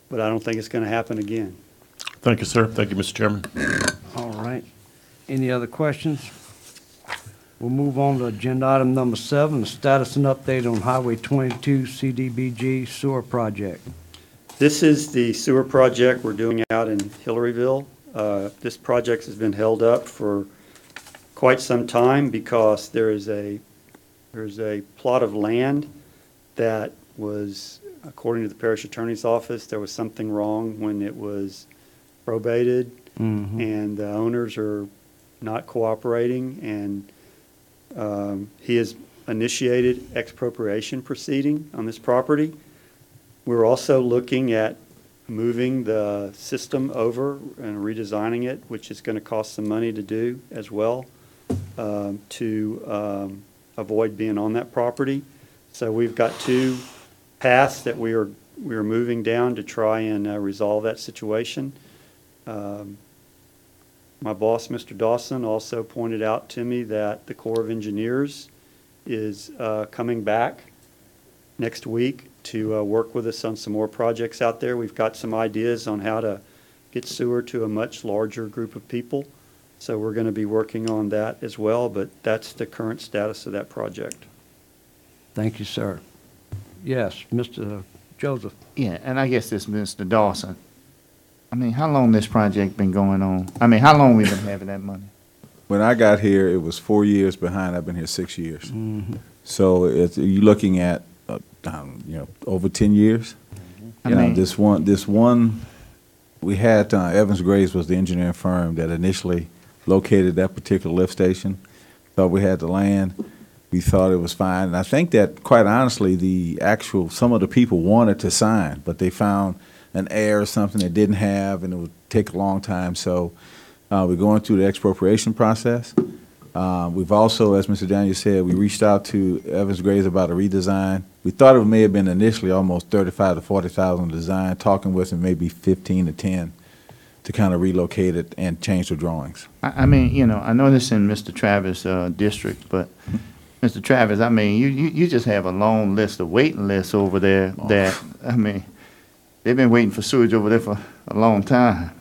but I don't think it's going to happen again. Thank you, sir. Thank you, Mr. Chairman. All right. Any other questions? We'll move on to agenda item number 7, the status and update on Highway 22 CDBG sewer project. This is the sewer project we're doing out in Hillaryville. This project has been held up for quite some time because there's a plot of land that was, according to the parish attorney's office, there was something wrong when it was probated, and the owners are not cooperating, and he has initiated expropriation proceeding on this property. We're also looking at moving the system over and redesigning it, which is going to cost some money to do as well, to avoid being on that property. So we've got 2 paths that we are moving down to try and resolve that situation. My boss, Mr. Dawson, also pointed out to me that the Corps of Engineers is coming back next week to work with us on some more projects out there. We've got some ideas on how to get sewer to a much larger group of people. So we're going to be working on that as well, but that's the current status of that project. Thank you, sir. Yes, Mr. Joseph. Yeah, and I guess this Mr. Dawson. I mean, how long this project been going on? I mean, how long we been having that money? When I got here, it was 4 years behind. I've been here 6 years. So you're looking at, over 10 years. I mean, this one, we had Evans Graves was the engineering firm that initially located that particular lift station. Thought we had the land. We thought it was fine. And I think that, quite honestly, some of the people wanted to sign, but they found an error or something they didn't have, and it would take a long time. So we're going through the expropriation process. We've also, as Mr. Daniel said, we reached out to Evans Graves about a redesign. We thought it may have been initially almost $35,000 to $40,000 design, talking with them maybe 15 to 10 to kind of relocate it and change the drawings. I mean, I know this in Mr. Travis' district, but Mr. Travis, I mean, you just have a long list of waiting lists over there that, I mean, they've been waiting for sewage over there for a long time.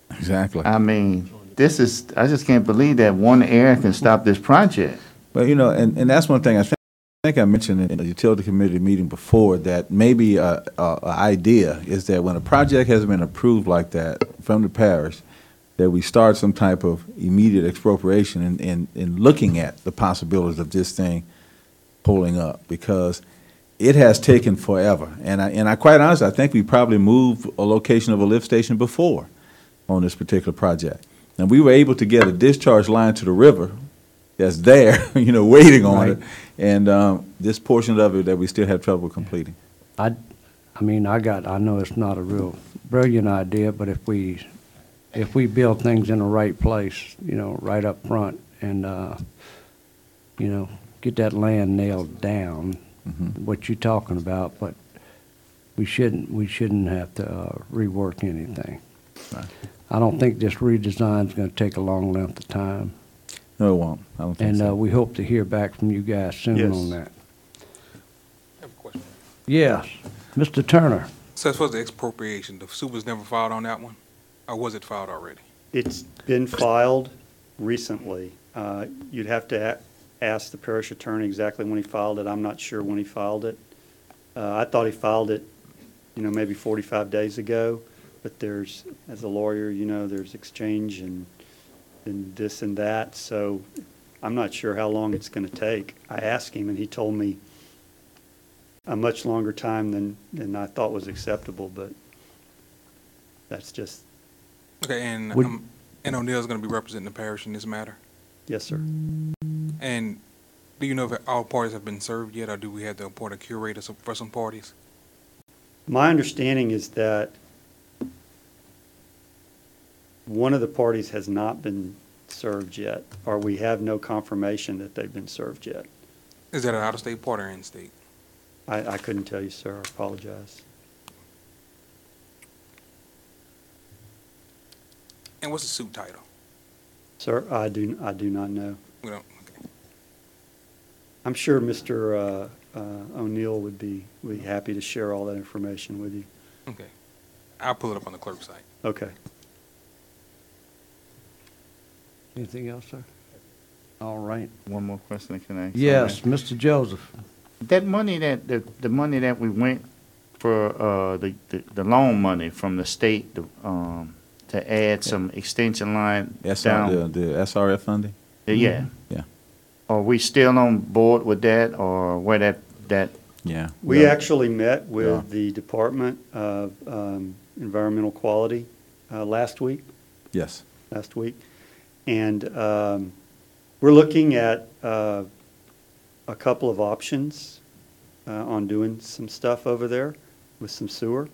Exactly. I mean, I just can't believe that one error can stop this project. Well, and that's one thing I think I mentioned in the utility committee meeting before, that maybe a idea is that when a project has been approved like that from the parish, that we start some type of immediate expropriation in looking at the possibilities of this thing pulling up, because it has taken forever. And I quite honestly, I think we probably moved a location of a lift station before on this particular project. And we were able to get a discharge line to the river that's there, waiting on it. And this portion of it that we still had trouble completing. I know it's not a real brilliant idea, but if we build things in the right place, right up front, and get that land nailed down, what you're talking about, but we shouldn't have to rework anything. Right. I don't think this redesign is going to take a long length of time, No, it won't. I don't think and so. we hope to hear back from you guys soon Yes. on that. I have a question. Yes, Mr. Turner. So as far as the expropriation, the super's never filed on that one? Or was it filed already? It's been filed recently. You'd have to ask the parish attorney exactly when he filed it. I'm not sure when he filed it. I thought he filed it, maybe 45 days ago, but there's, as a lawyer, there's exchange and this and that, so I'm not sure how long it's going to take. I asked him, and he told me a much longer time than I thought was acceptable, but that's just, Okay, and Would- and O'Neill's going to be representing the parish in this matter. yes, sir. And do you know if all parties have been served yet, or do we have to appoint a curator for some parties? My understanding is that one of the parties has not been served yet, or we have no confirmation that they've been served yet. Is that an out-of-state party or in-state? I couldn't tell you, sir. I apologize. And what's the suit title? Sir, I do not know. We don't. Okay. I'm sure Mr. O'Neill would be happy to share all that information with you. Okay. I'll pull it up on the clerk's site. Okay. Anything else, sir? All right. One more question, can I ask? Yes, Mr. Joseph. That money the money that we went for, the loan money from the state, to add some extension line down. The SRF funding? Yeah. Yeah. Are we still on board with that, or where that, Yeah. We actually met with Yeah. the Department of Environmental Quality last week. Yes. And we're looking at a couple of options on doing some stuff over there with some sewer.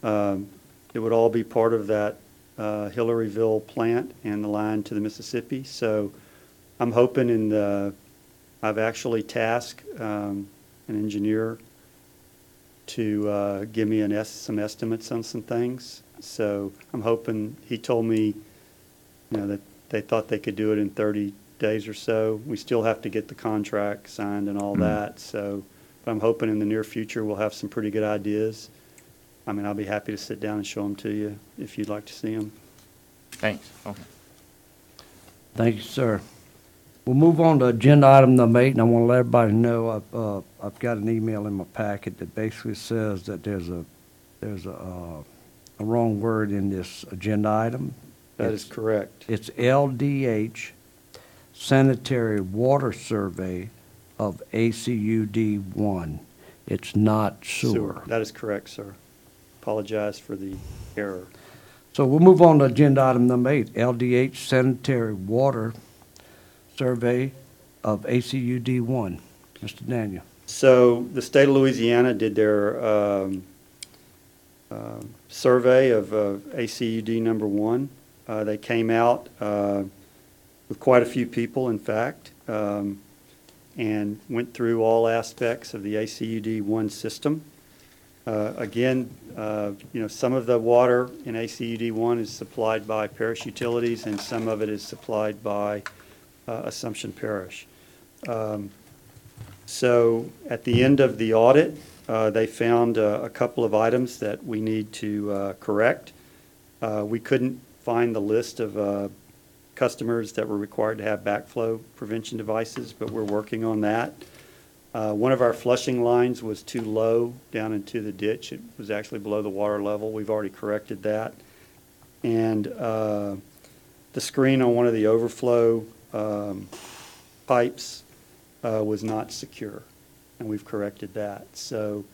It would all be part of that Hillaryville plant and the line to the Mississippi. So I'm hoping I've actually tasked an engineer to give me some estimates on some things. So I'm hoping, he told me, that they thought they could do it in 30 days or so. We still have to get the contract signed and all that. So, but I'm hoping in the near future we'll have some pretty good ideas. I mean, I'll be happy to sit down and show them to you if you'd like to see them. thanks, okay. Thank you, sir. We'll move on to agenda item number 8, and I want to let everybody know I've got an email in my packet that basically says that there's a wrong word in this agenda item. That is correct. It's LDH Sanitary Water Survey of ACUD 1. It's not sewer. That is correct, sir. Apologize for the error. So we'll move on to agenda item number 8, LDH Sanitary Water Survey of ACUD 1. Mr. Daniel. So the state of Louisiana did their survey of ACUD number 1. They came out with quite a few people, in fact, and went through all aspects of the ACUD 1 system. Again, some of the water in ACUD 1 is supplied by parish utilities, and some of it is supplied by Assumption Parish. So at the end of the audit, they found a couple of items that we need to correct. We couldn't find the list of customers that were required to have backflow prevention devices, but we're working on that. One of our flushing lines was too low down into the ditch. It was actually below the water level. We've already corrected that. And the screen on one of the overflow pipes was not secure, and we've corrected that. So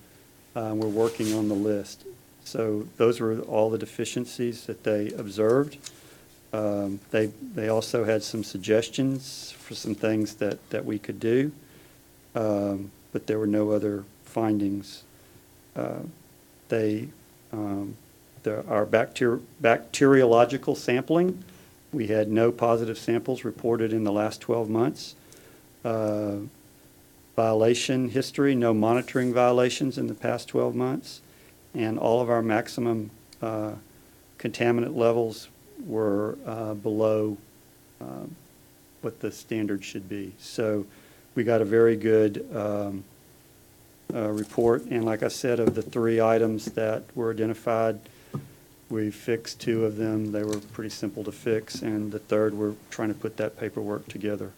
we're working on the list. So those were all the deficiencies that they observed. They also had some suggestions for some things that we could do, but there were no other findings. Our bacteriological sampling, we had no positive samples reported in the last 12 months. Violation history, no monitoring violations in the past 12 months. And all of our maximum contaminant levels were below what the standard should be. So we got a very good report. And like I said, of the 3 items that were identified, We fixed 2 of them. They were pretty simple to fix, and the third, we're trying to put that paperwork together.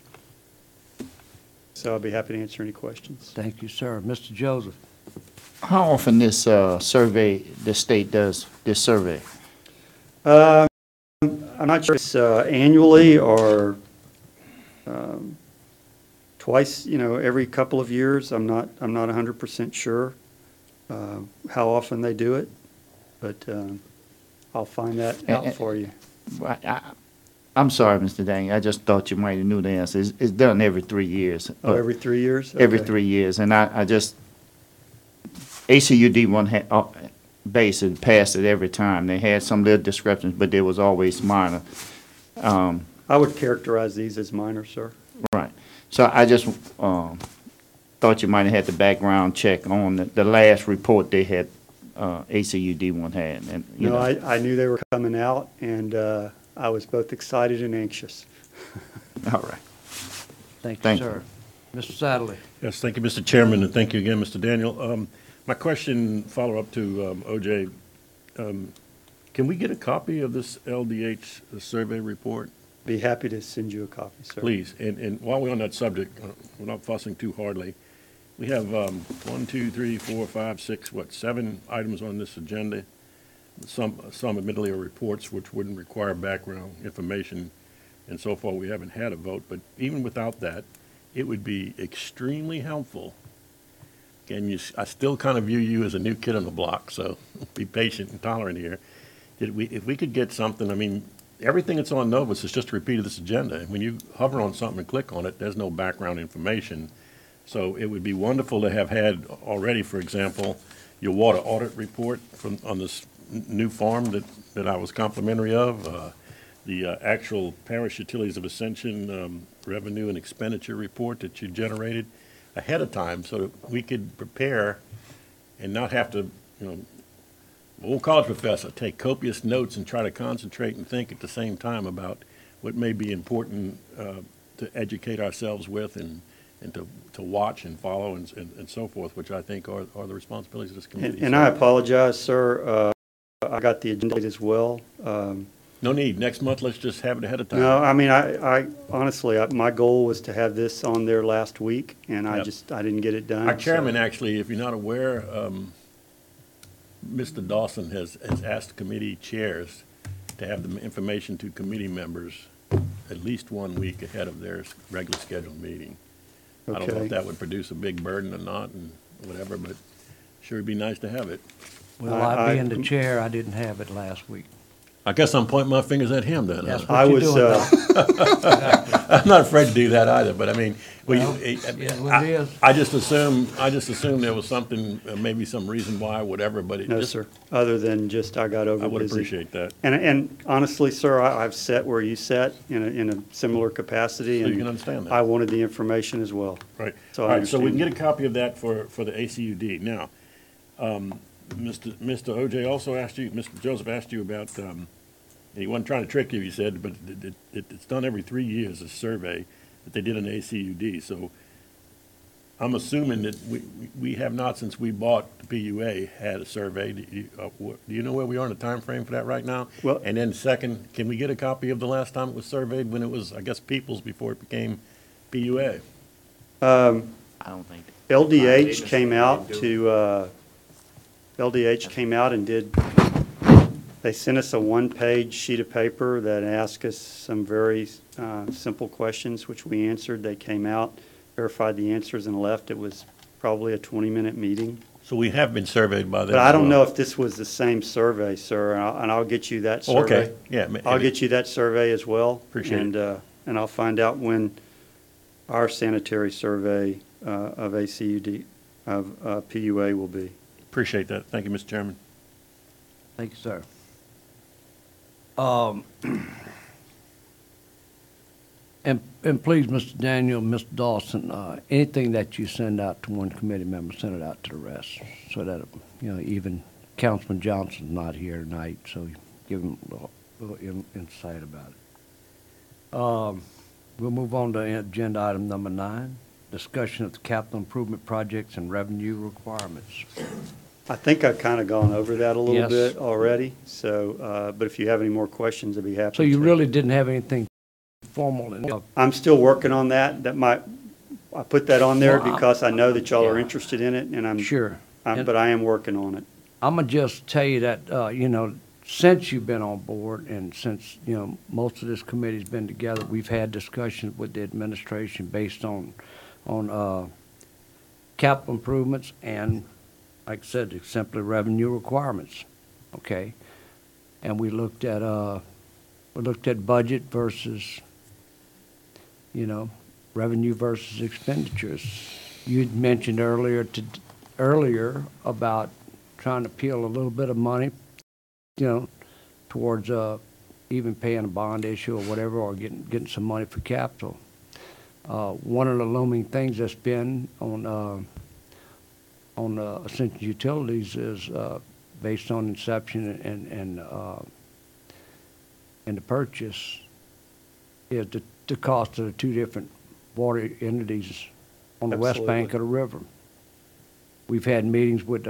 So I'll be happy to answer any questions. Thank you, sir. Mr. Joseph? How often this survey, the state does this survey? I'm not sure if it's annually or twice, every couple of years. I'm not 100% sure how often they do it, but I'll find that out for you. I'm sorry, Mr. Daniel, I just thought you might have knew the answer. It's done every 3 years. Oh, every 3 years? Every Okay. 3 years, and I just, ACUD one had, basically passed it every time. They had some little discrepancies, but they was always minor. I would characterize these as minor, sir. Right. So I just, thought you might have had the background check on the last report they had, ACUD one had, and, you No, know. I knew they were coming out, and I was both excited and anxious. All right. Thank you, Thank you. sir. Mr. Satterley? Yes, thank you, Mr. Chairman, and thank you again, Mr. Daniel. My question, follow-up to OJ, can we get a copy of this LDH survey report? Be happy to send you a copy, sir. Please, and while we're on that subject, without fussing too hardly, we have 1, 2, 3, 4, 5, 6, 7 items on this agenda. Some admittedly are reports which wouldn't require background information, and so far we haven't had a vote. But even without that, it would be extremely helpful. Again, I still kind of view you as a new kid on the block, so be patient and tolerant here. If we could get something, I mean, everything that's on Novus is just a repeat of this agenda. And when you hover on something and click on it, there's no background information. So it would be wonderful to have had already, for example, your water audit report on this new farm that I was complimentary of, the actual Parish Utilities of Ascension revenue and expenditure report that you generated ahead of time so that we could prepare and not have to, old college professor, take copious notes and try to concentrate and think at the same time about what may be important to educate ourselves with and to watch and follow and so forth, which I think are the responsibilities of this committee. And I apologize, sir. I got the agenda as well. No need. Next month, let's just have it ahead of time. No, I mean, I honestly, my goal was to have this on there last week, and I Yep. didn't get it done. Our chairman, so- actually, if you're not aware, Mr. Dawson has asked committee chairs to have the information to committee members at least 1 week ahead of their regular scheduled meeting. I don't know Okay. if that would produce a big burden or not and whatever, but sure would be nice to have it. Well, I- being the chair, I didn't have it last week. I guess I'm pointing my fingers at him then. That's huh? what I you're was, doing, I'm not afraid to do that either, but I mean, Well, it is what it is. I just assumed there was something, maybe some reason why, whatever, but it No, just, sir, other than just I got over I busy. would appreciate that. And honestly, sir, I've sat where you sat in a similar capacity. So you can and understand that. I wanted the information as well. Right. So All I right, so we can understand. get a copy of that for the ACUD. Now, Mr. OJ also asked you, Mr. Joseph asked you about, he wasn't trying to trick you, he said, but it's done every 3 years, a survey that they did in ACUD. So I'm assuming that we have not, since we bought the PUA, had a survey. Do you know where we are in the time frame for that right now? Well- And then second, can we get a copy of the last time it was surveyed, when it was, I guess, Peoples before it became PUA? I don't think. LDH came out LDH came out and they sent us a one-page sheet of paper that asked us some very simple questions, which we answered. They came out, verified the answers, and left. It was probably a 20-minute meeting. So we have been surveyed by them. But I as don't well. know if this was the same survey, sir, and I'll get you that Oh, survey. okay, yeah. I'll get you that survey as well. Appreciate it. And I'll find out when our sanitary survey of ACUD, of PUA will be. Appreciate that. Thank you, Mr. Chairman. Thank you, sir. And please, Mr. Daniel, Mr. Dawson, anything that you send out to one committee member, send it out to the rest, so that, even Councilman Johnson's not here tonight, so give him a little insight about it. We'll move on to agenda item number 9, discussion of the capital improvement projects and revenue requirements. I think I've kind of gone over that a little Yes. bit already, so, but if you have any more questions, I'd be happy to. So you really didn't have anything formal enough? I'm still working on that. I put that on there Well, because I know that y'all are yeah. interested in it, and Sure. but I am working on it. I'm gonna just tell you that, since you've been on board and since, most of this committee's been together, we've had discussions with the administration based on capital improvements and, like I said, simply revenue requirements, okay? And we looked at budget versus, revenue versus expenditures. You'd mentioned earlier about trying to peel a little bit of money, towards even paying a bond issue or whatever, or getting some money for capital. One of the looming things that's been on Ascension Utilities is based on inception and the purchase is the cost of the two different water entities on the west bank of the river. We've had meetings with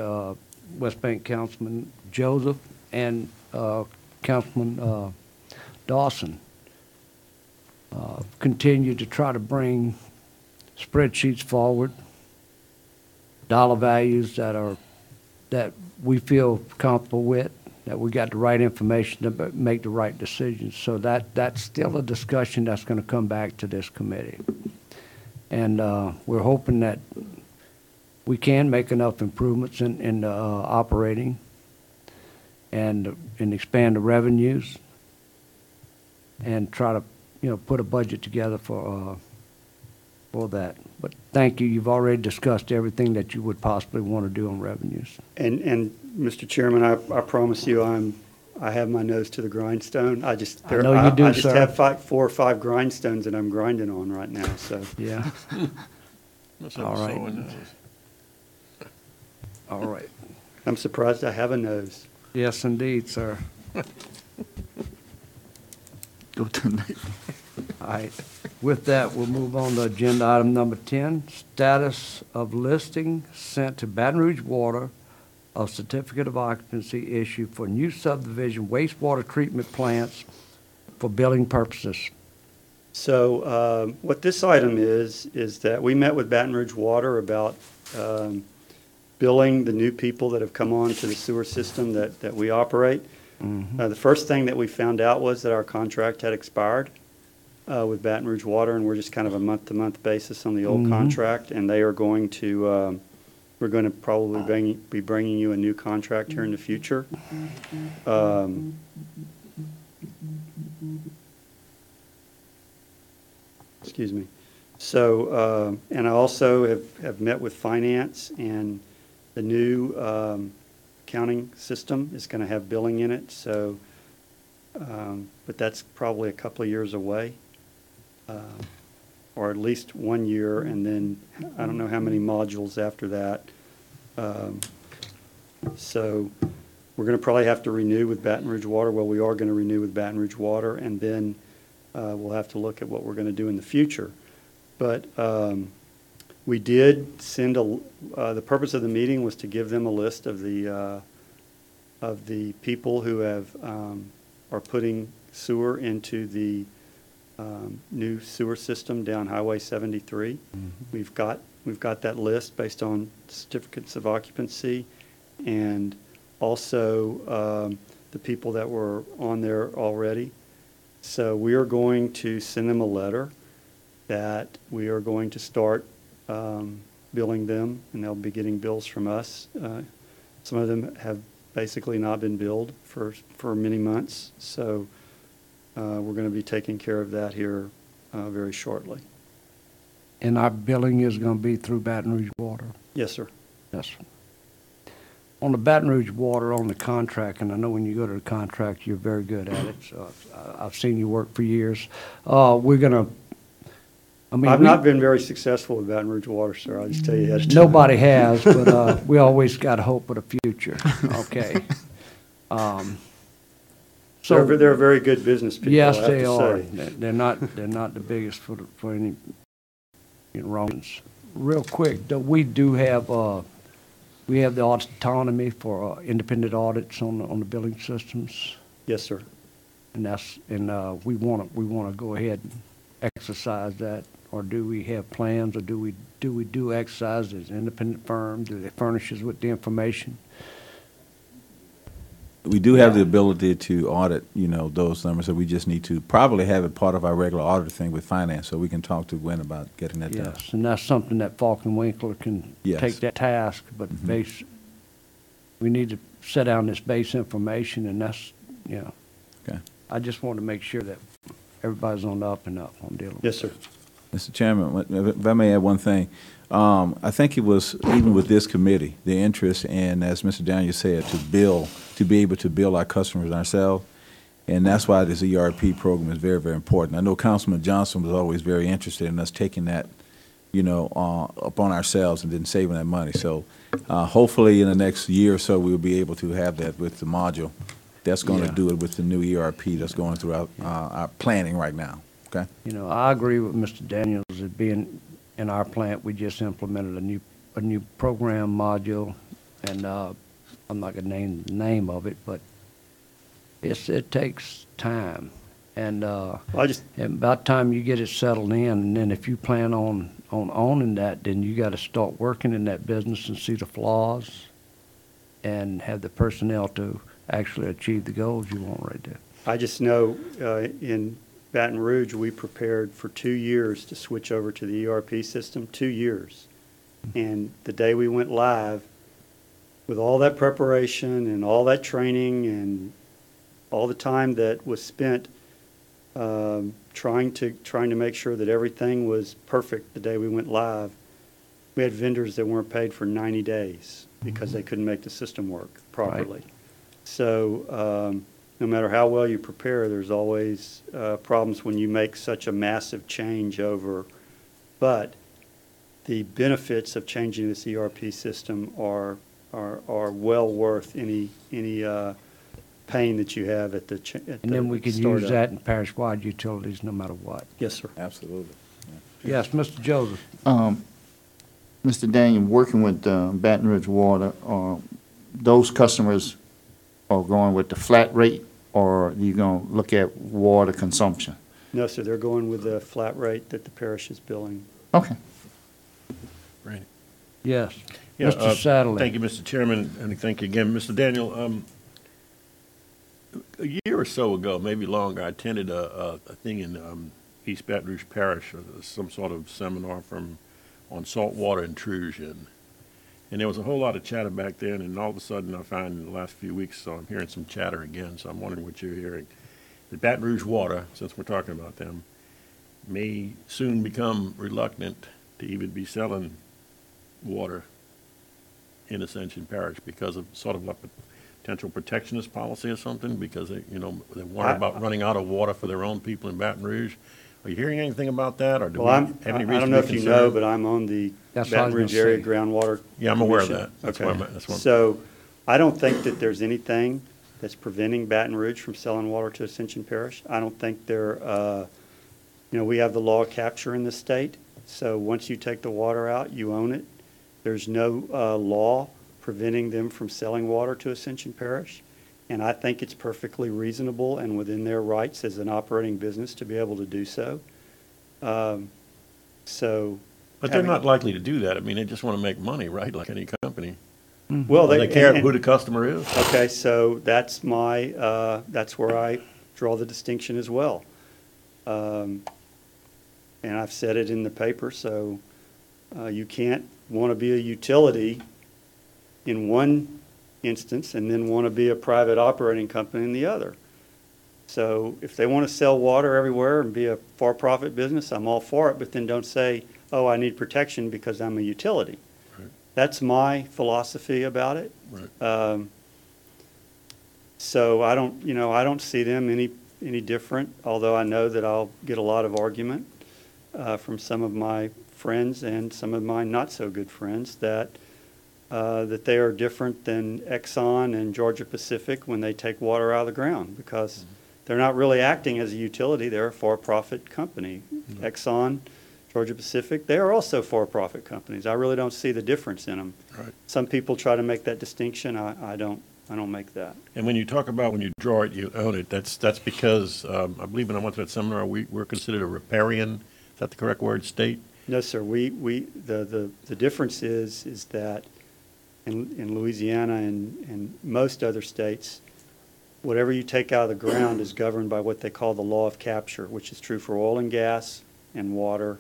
West Bank Councilman Joseph and Councilman Dawson. Continue to try to bring spreadsheets forward, dollar values that we feel comfortable with, that we got the right information to make the right decisions. So that's still a discussion that's going to come back to this committee. And we're hoping that we can make enough improvements in operating and expand the revenues and try to, put a budget together for that. But thank you. You've already discussed everything that you would possibly want to do on revenues. And Mr. Chairman, I promise you, I have my nose to the grindstone. I know you do, I just sir. have 4 or 5 grindstones that I'm grinding on right now, so. Yeah. Must have All a right. sore nose. All right. I'm surprised I have a nose. Yes, indeed, sir. Go to the next. All right. With that, we'll move on to agenda item number 10, status of listing sent to Baton Rouge Water of certificate of occupancy issue for new subdivision wastewater treatment plants for billing purposes. So what this item is that we met with Baton Rouge Water about billing the new people that have come on to the sewer system that we operate. The first thing that we found out was that our contract had expired with Baton Rouge Water, and we're just kind of a month-to-month basis on the old contract, and they are going to, we're going to probably be bringing you a new contract here in the future. Excuse me. So, and I also have met with finance, and the new accounting system is going to have billing in it, so, but that's probably a couple of years away, or at least 1 year, and then I don't know how many modules after that. So we're going to probably have to renew with Baton Rouge Water. Well, we are going to renew with Baton Rouge Water, and then we'll have to look at what we're going to do in the future. But we did send the purpose of the meeting was to give them a list of the people who have are putting sewer into the new sewer system down Highway 73. We've got that list based on certificates of occupancy, and also the people that were on there already. So we are going to send them a letter that we are going to start billing them, and they'll be getting bills from us. Some of them have basically not been billed for many months, so we're going to be taking care of that here very shortly. And our billing is going to be through Baton Rouge Water? Yes, sir. Yes. On the Baton Rouge Water, on the contract, and I know when you go to the contract, you're very good at it, so I've seen you work for years. We're going to, I've not been very successful with Baton Rouge Water, sir. I'll just tell you that. Nobody has, but we always got hope for the future, okay? So They're very good business people, yes, I have they to are. say. They're not the biggest for any wrongs. Real quick, though, we do have we have the autonomy for independent audits on the billing systems, Yes, sir. and we want to go ahead and exercise that, or do we have plans, or do we do exercise as an independent firm? Do they furnish us with the information? We do have the ability to audit, those numbers, so we just need to probably have it part of our regular audit thing with finance, so we can talk to Gwen about getting that done. Yes, and that's something that Falk and Winkler can Yes. take that task, but we need to set down this base information, and that's, Okay. I just want to make sure that everybody's on the up and up on dealing with Yes, sir. Mr. Chairman, if I may add one thing, I think it was, even with this committee, the interest in, as Mr. Daniel said, to be able to bill our customers ourselves, and that's why this ERP program is very, very important. I know Councilman Johnson was always very interested in us taking that, upon ourselves and then saving that money. So hopefully in the next year or so, we'll be able to have that with the module. That's going to Yeah. do it with the new ERP that's going through our planning right now, okay? I agree with Mr. Daniels, it being in our plant, we just implemented a new program module, and I'm not gonna name the name of it, but it takes time, and I just, and by the time you get it settled in, and then if you plan on owning that, then you gotta start working in that business and see the flaws, and have the personnel to actually achieve the goals you want right there. I just know in Baton Rouge, we prepared for 2 years to switch over to the ERP system, 2 years. And the day we went live, with all that preparation and all that training and all the time that was spent trying to make sure that everything was perfect the day we went live, we had vendors that weren't paid for 90 days because they couldn't make the system work properly. So no matter how well you prepare, there's always problems when you make such a massive change over. But the benefits of changing this ERP system are well worth any pain that you have at the And then we can use startup. that in parish-wide utilities no matter what. Yes, sir. Absolutely. Yes, Mr. Joseph? Mr. Daniel, working with Baton Rouge Water, those customers are going with the flat rate, or are you going to look at water consumption? No, sir, they're going with the flat rate that the parish is billing. Okay. Right. Yes. Yeah, Mr. Satterley? Thank you, Mr. Chairman, and thank you again. Mr. Daniel, a year or so ago, maybe longer, I attended a thing in East Baton Rouge Parish, some sort of seminar on saltwater intrusion. And there was a whole lot of chatter back then, and all of a sudden I find in the last few weeks, so I'm hearing some chatter again, so I'm wondering what you're hearing. The Baton Rouge Water, since we're talking about them, may soon become reluctant to even be selling water in Ascension Parish because of sort of like a potential protectionist policy or something, because they worry about running out of water for their own people in Baton Rouge. Are you hearing anything about that, or do we Well, have any I reason don't know to if be you know, concerned? but I'm on the That's what I Baton was Rouge gonna Area say. Groundwater. Yeah, I'm aware of Commission. that. That's Okay. that's what So I don't think that there's anything that's preventing Baton Rouge from selling water to Ascension Parish. I don't think we have the law of capture in the state. So once you take the water out, you own it. There's no law preventing them from selling water to Ascension Parish. And I think it's perfectly reasonable and within their rights as an operating business to be able to do so. But they're not likely to do that. I mean, they just want to make money, right, like any company. Well, They care and- who the customer is. Okay, so that's that's where I draw the distinction as well. And I've said it in the paper, so you can't want to be a utility in one instance and then want to be a private operating company in the other. So if they want to sell water everywhere and be a for-profit business, I'm all for it, but then don't say, oh, I need protection because I'm a utility. Right. That's my philosophy about it. Right. So I don't see them any different, although I know that I'll get a lot of argument from some of my friends and some of my not-so-good friends that they are different than Exxon and Georgia Pacific when they take water out of the ground, because they're not really acting as a utility. They're a for-profit company. Exxon Georgia Pacific, they are also for-profit companies. I really don't see the difference in them. Right. Some people try to make that distinction. I don't make that. And when you talk about when you draw it, you own it, that's because, I believe when I went to that seminar, we're considered a riparian, is that the correct word, state? No, sir. The difference is that in Louisiana and most other states, whatever you take out of the ground is governed by what they call the law of capture, which is true for oil and gas and water.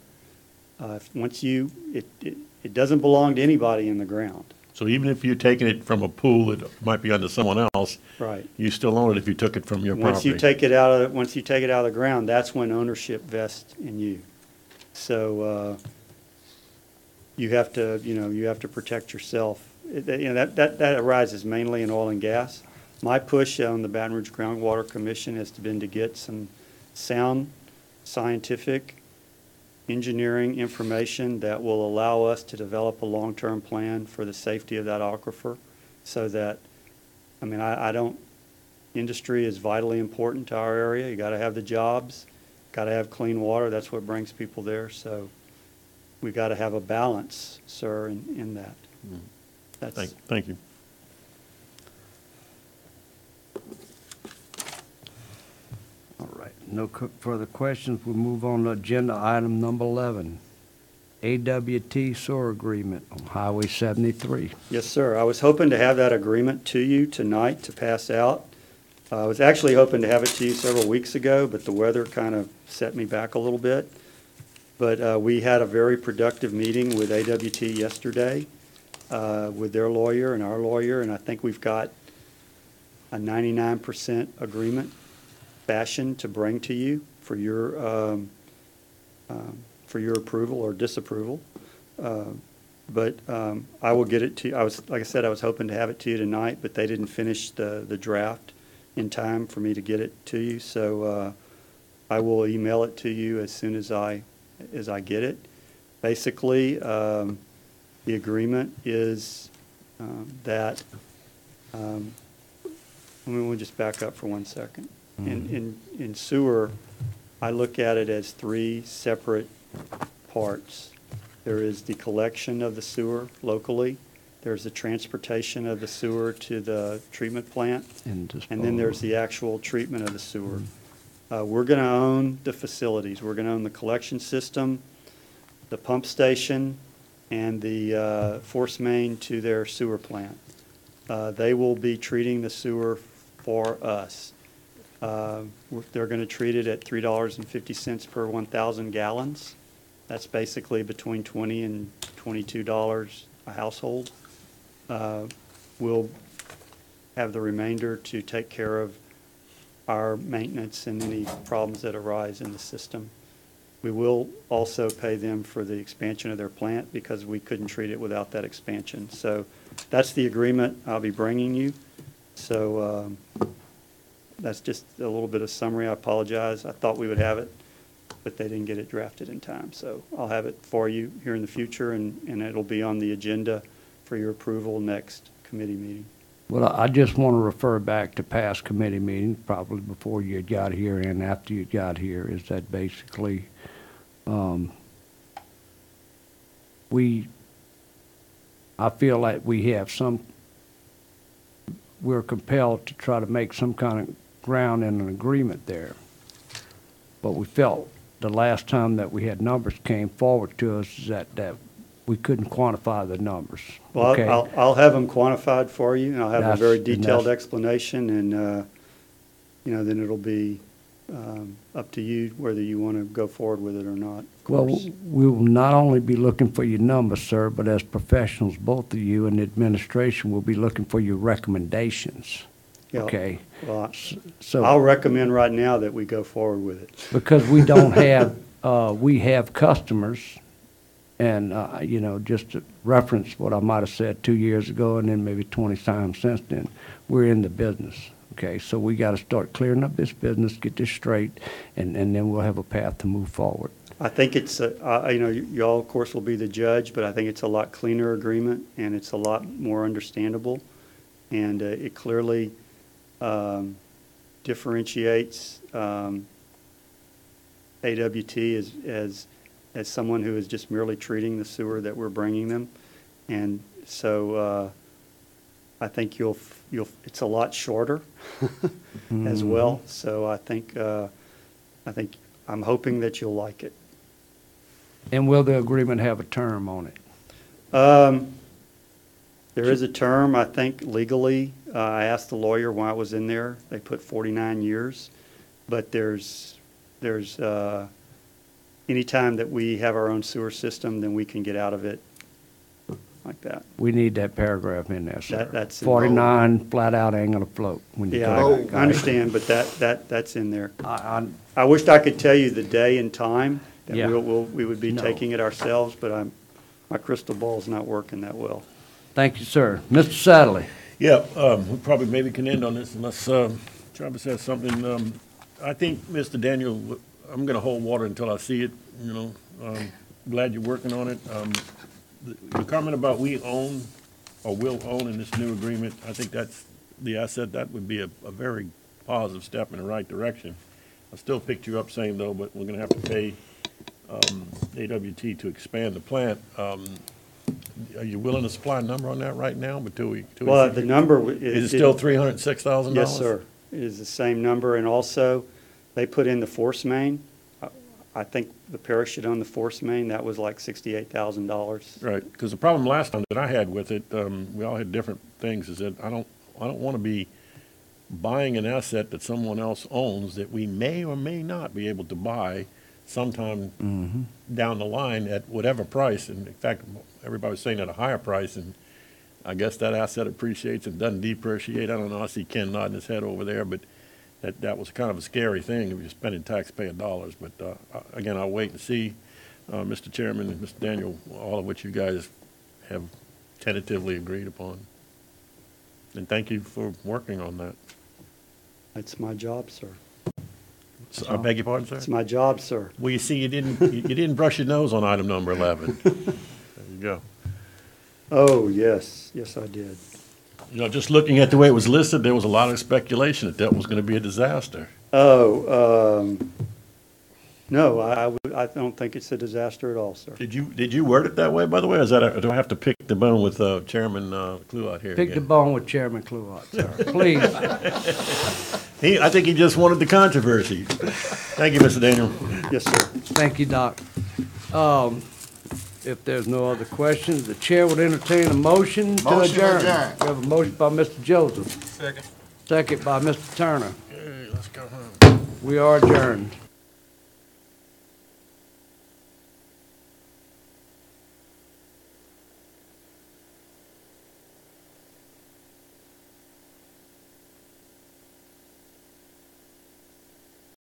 It doesn't belong to anybody in the ground. So even if you're taking it from a pool that might be under someone else, Right. you still own it if you took it from your property? Once you take it out of the ground, that's when ownership vests in you. So you have to protect yourself. That arises mainly in oil and gas. My push on the Baton Rouge Groundwater Commission has been to get some sound scientific engineering information that will allow us to develop a long-term plan for the safety of that aquifer, so that, industry is vitally important to our area. You got to have the jobs, got to have clean water. That's what brings people there. So we got to have a balance, sir, in that. That's, Thank you. All right, no further questions. We'll move on to agenda item number 11, AWT sewer agreement on Highway 73. Yes, sir. I was hoping to have that agreement to you tonight to pass out. I was actually hoping to have it to you several weeks ago, but the weather kind of set me back a little bit. But we had a very productive meeting with AWT yesterday, with their lawyer and our lawyer, and I think we've got a 99% agreement fashion to bring to you for your approval or disapproval. But I will get it to you. Like I said, I was hoping to have it to you tonight, but they didn't finish the draft in time for me to get it to you. So I will email it to you as soon as I get it. Basically, the agreement is that. We'll just back up for 1 second. In sewer, I look at it as three separate parts. There is the collection of the sewer locally. There's the transportation of the sewer to the treatment plant. And then there's the actual treatment of the sewer. We're going to own the facilities. We're going to own the collection system, the pump station, and the force main to their sewer plant. They will be treating the sewer for us. They're going to treat it at $3.50 per 1,000 gallons. That's basically between $20 and $22 a household. We'll have the remainder to take care of our maintenance and any problems that arise in the system. We will also pay them for the expansion of their plant because we couldn't treat it without that expansion. So that's the agreement I'll be bringing you. So that's just a little bit of summary. I apologize. I thought we would have it, but they didn't get it drafted in time. So I'll have it for you here in the future, and it'll be on the agenda for your approval next committee meeting. Well, I just want to refer back to past committee meetings, probably before you had got here and after you got here, is that basically I feel like we're compelled to try to make some kind of ground in an agreement there. But we felt the last time that we had numbers came forward to us that we couldn't quantify the numbers. Well, Okay? I'll have them quantified for you, and I'll have a very detailed that's- explanation, and, then it'll be up to you whether you want to go forward with it or not, of Well, course. we will not only be looking for your numbers, sir, but as professionals, both of you and the administration will be looking for your recommendations. Yeah, Okay? Well, So. I'll recommend right now that we go forward with it. Because we don't have, we have customers, and, just to reference what I might have said 2 years ago and then maybe 20 times since then, we're in the business, okay? So we got to start clearing up this business, get this straight, and then we'll have a path to move forward. I think it's, y'all, of course, will be the judge, but I think it's a lot cleaner agreement, and it's a lot more understandable, and it clearly differentiates AWT as as someone who is just merely treating the sewer that we're bringing them. And so I think it's a lot shorter as well. So I think I'm hoping that you'll like it. And will the agreement have a term on it? There is a term, I think legally, I asked the lawyer why it was in there. They put 49 years. But there's anytime that we have our own sewer system, then we can get out of it like that. We need that paragraph in there, sir. That's in- 49 flat out ain't gonna float. when you Yeah, talk about I understand, but that's in there. I- I wished I could tell you the day and time that Yeah. we would be No. taking it ourselves, but my crystal ball's not working that well. Thank you, sir. Mr. Satterley? Yeah, we probably maybe can end on this unless Travis has something. I think, Mr. Daniel, I'm going to hold water until I see it, you know. Glad you're working on it. The comment about we own or will own in this new agreement, I think that's the asset. That would be a very positive step in the right direction. I still picked you up saying, though, but we're going to have to pay AWT to expand the plant. Are you willing to supply a number on that right now? But till we Well, figure- the number Is it still $306,000? Yes, sir. It is the same number, and also, they put in the force main. I think the parish should own the force main. That was like $68,000. Right, because the problem last time that I had with it, we all had different things, is that I don't want to be buying an asset that someone else owns that we may or may not be able to buy sometime down the line at whatever price. And in fact, everybody was saying at a higher price, and I guess that asset appreciates and doesn't depreciate. I don't know, I see Ken nodding his head over there, but that was kind of a scary thing if you're spending taxpayer dollars. But again, I'll wait and see, Mr. Chairman and Mr. Daniel, all of which you guys have tentatively agreed upon. And thank you for working on that. It's my job, sir. So, I beg your pardon, sir? It's my job, sir. Well, you see, you didn't brush your nose on item number 11. There you go. Oh, yes. Yes, I did. You know, just looking at the way it was listed, there was a lot of speculation that was going to be a disaster. Oh, no, I don't think it's a disaster at all, sir. Did you word it that way, by the way? Or is that do I have to pick the bone with Chairman Cluot here? Pick the again? bone with Chairman Cluot, sir. Please. I think he just wanted the controversy. Thank you, Mr. Daniel. Yes, sir. Thank you, Doc. If there's no other questions, the chair would entertain a motion to Motion adjourn. adjourn. We have a motion by Mr. Joseph, Second. second by Mr. Turner. Hey, let's go home. We are adjourned.